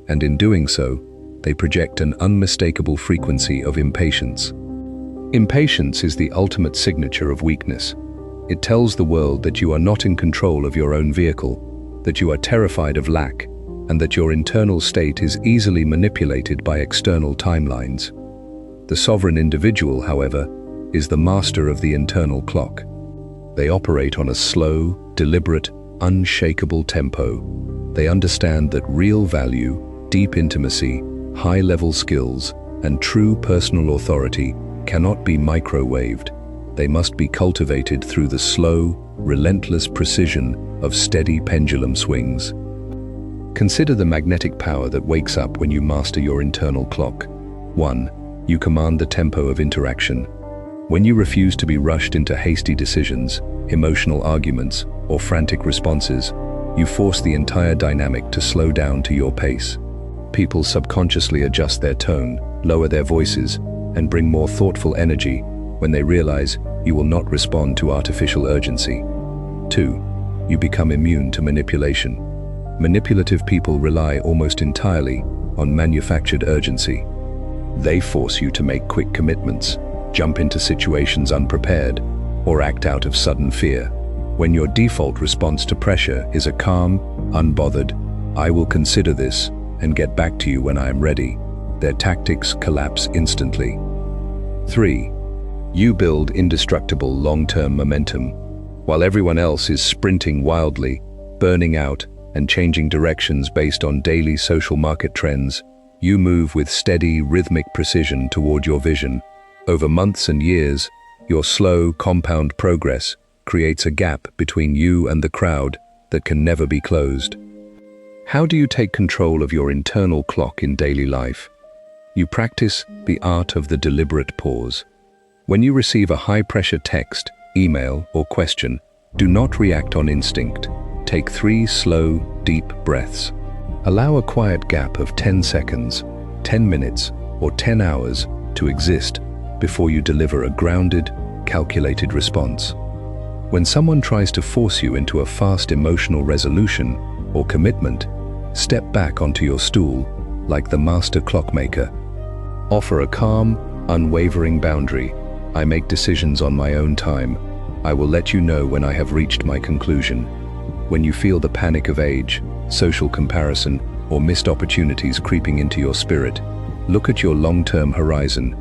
[SPEAKER 1] And in doing so, they project an unmistakable frequency of impatience. Impatience is the ultimate signature of weakness. It tells the world that you are not in control of your own vehicle, that you are terrified of lack, and that your internal state is easily manipulated by external timelines. The sovereign individual, however, is the master of the internal clock. They operate on a slow, deliberate, unshakable tempo. They understand that real value, deep intimacy, high-level skills, and true personal authority cannot be microwaved. They must be cultivated through the slow, relentless precision of steady pendulum swings. Consider the magnetic power that wakes up when you master your internal clock. 1. You command the tempo of interaction. When you refuse to be rushed into hasty decisions, emotional arguments, or frantic responses, you force the entire dynamic to slow down to your pace. People subconsciously adjust their tone, lower their voices, and bring more thoughtful energy when they realize you will not respond to artificial urgency. 2. You become immune to manipulation. Manipulative people rely almost entirely on manufactured urgency. They force you to make quick commitments, jump into situations unprepared, or act out of sudden fear, when your default response to pressure is a calm, unbothered, "I will consider this and get back to you when I am ready." Their tactics collapse instantly. 3. You build indestructible long-term momentum. While everyone else is sprinting wildly, burning out, and changing directions based on daily social market trends, you move with steady, rhythmic precision toward your vision. Over months and years, your slow, compound progress creates a gap between you and the crowd that can never be closed. How do you take control of your internal clock in daily life? You practice the art of the deliberate pause. When you receive a high-pressure text, email, or question, do not react on instinct. Take 3 slow, deep breaths. Allow a quiet gap of 10 seconds, 10 minutes, or 10 hours to exist before you deliver a grounded, calculated response. When someone tries to force you into a fast emotional resolution or commitment, step back onto your stool like the master clockmaker. Offer a calm, unwavering boundary. "I make decisions on my own time. I will let you know when I have reached my conclusion." When you feel the panic of age, social comparison, or missed opportunities creeping into your spirit, look at your long-term horizon.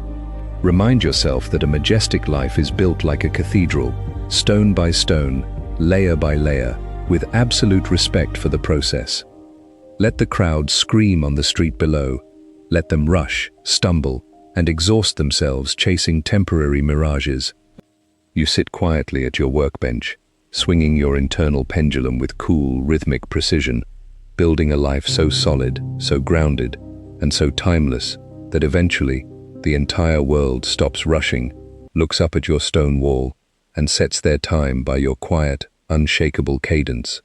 [SPEAKER 1] Remind yourself that a majestic life is built like a cathedral, stone by stone, layer by layer, with absolute respect for the process. Let the crowd scream on the street below. Let them rush, stumble, and exhaust themselves chasing temporary mirages. You sit quietly at your workbench, swinging your internal pendulum with cool, rhythmic precision, building a life so solid, so grounded, and so timeless that eventually the entire world stops rushing, looks up at your stone wall, and sets their time by your quiet, unshakable cadence.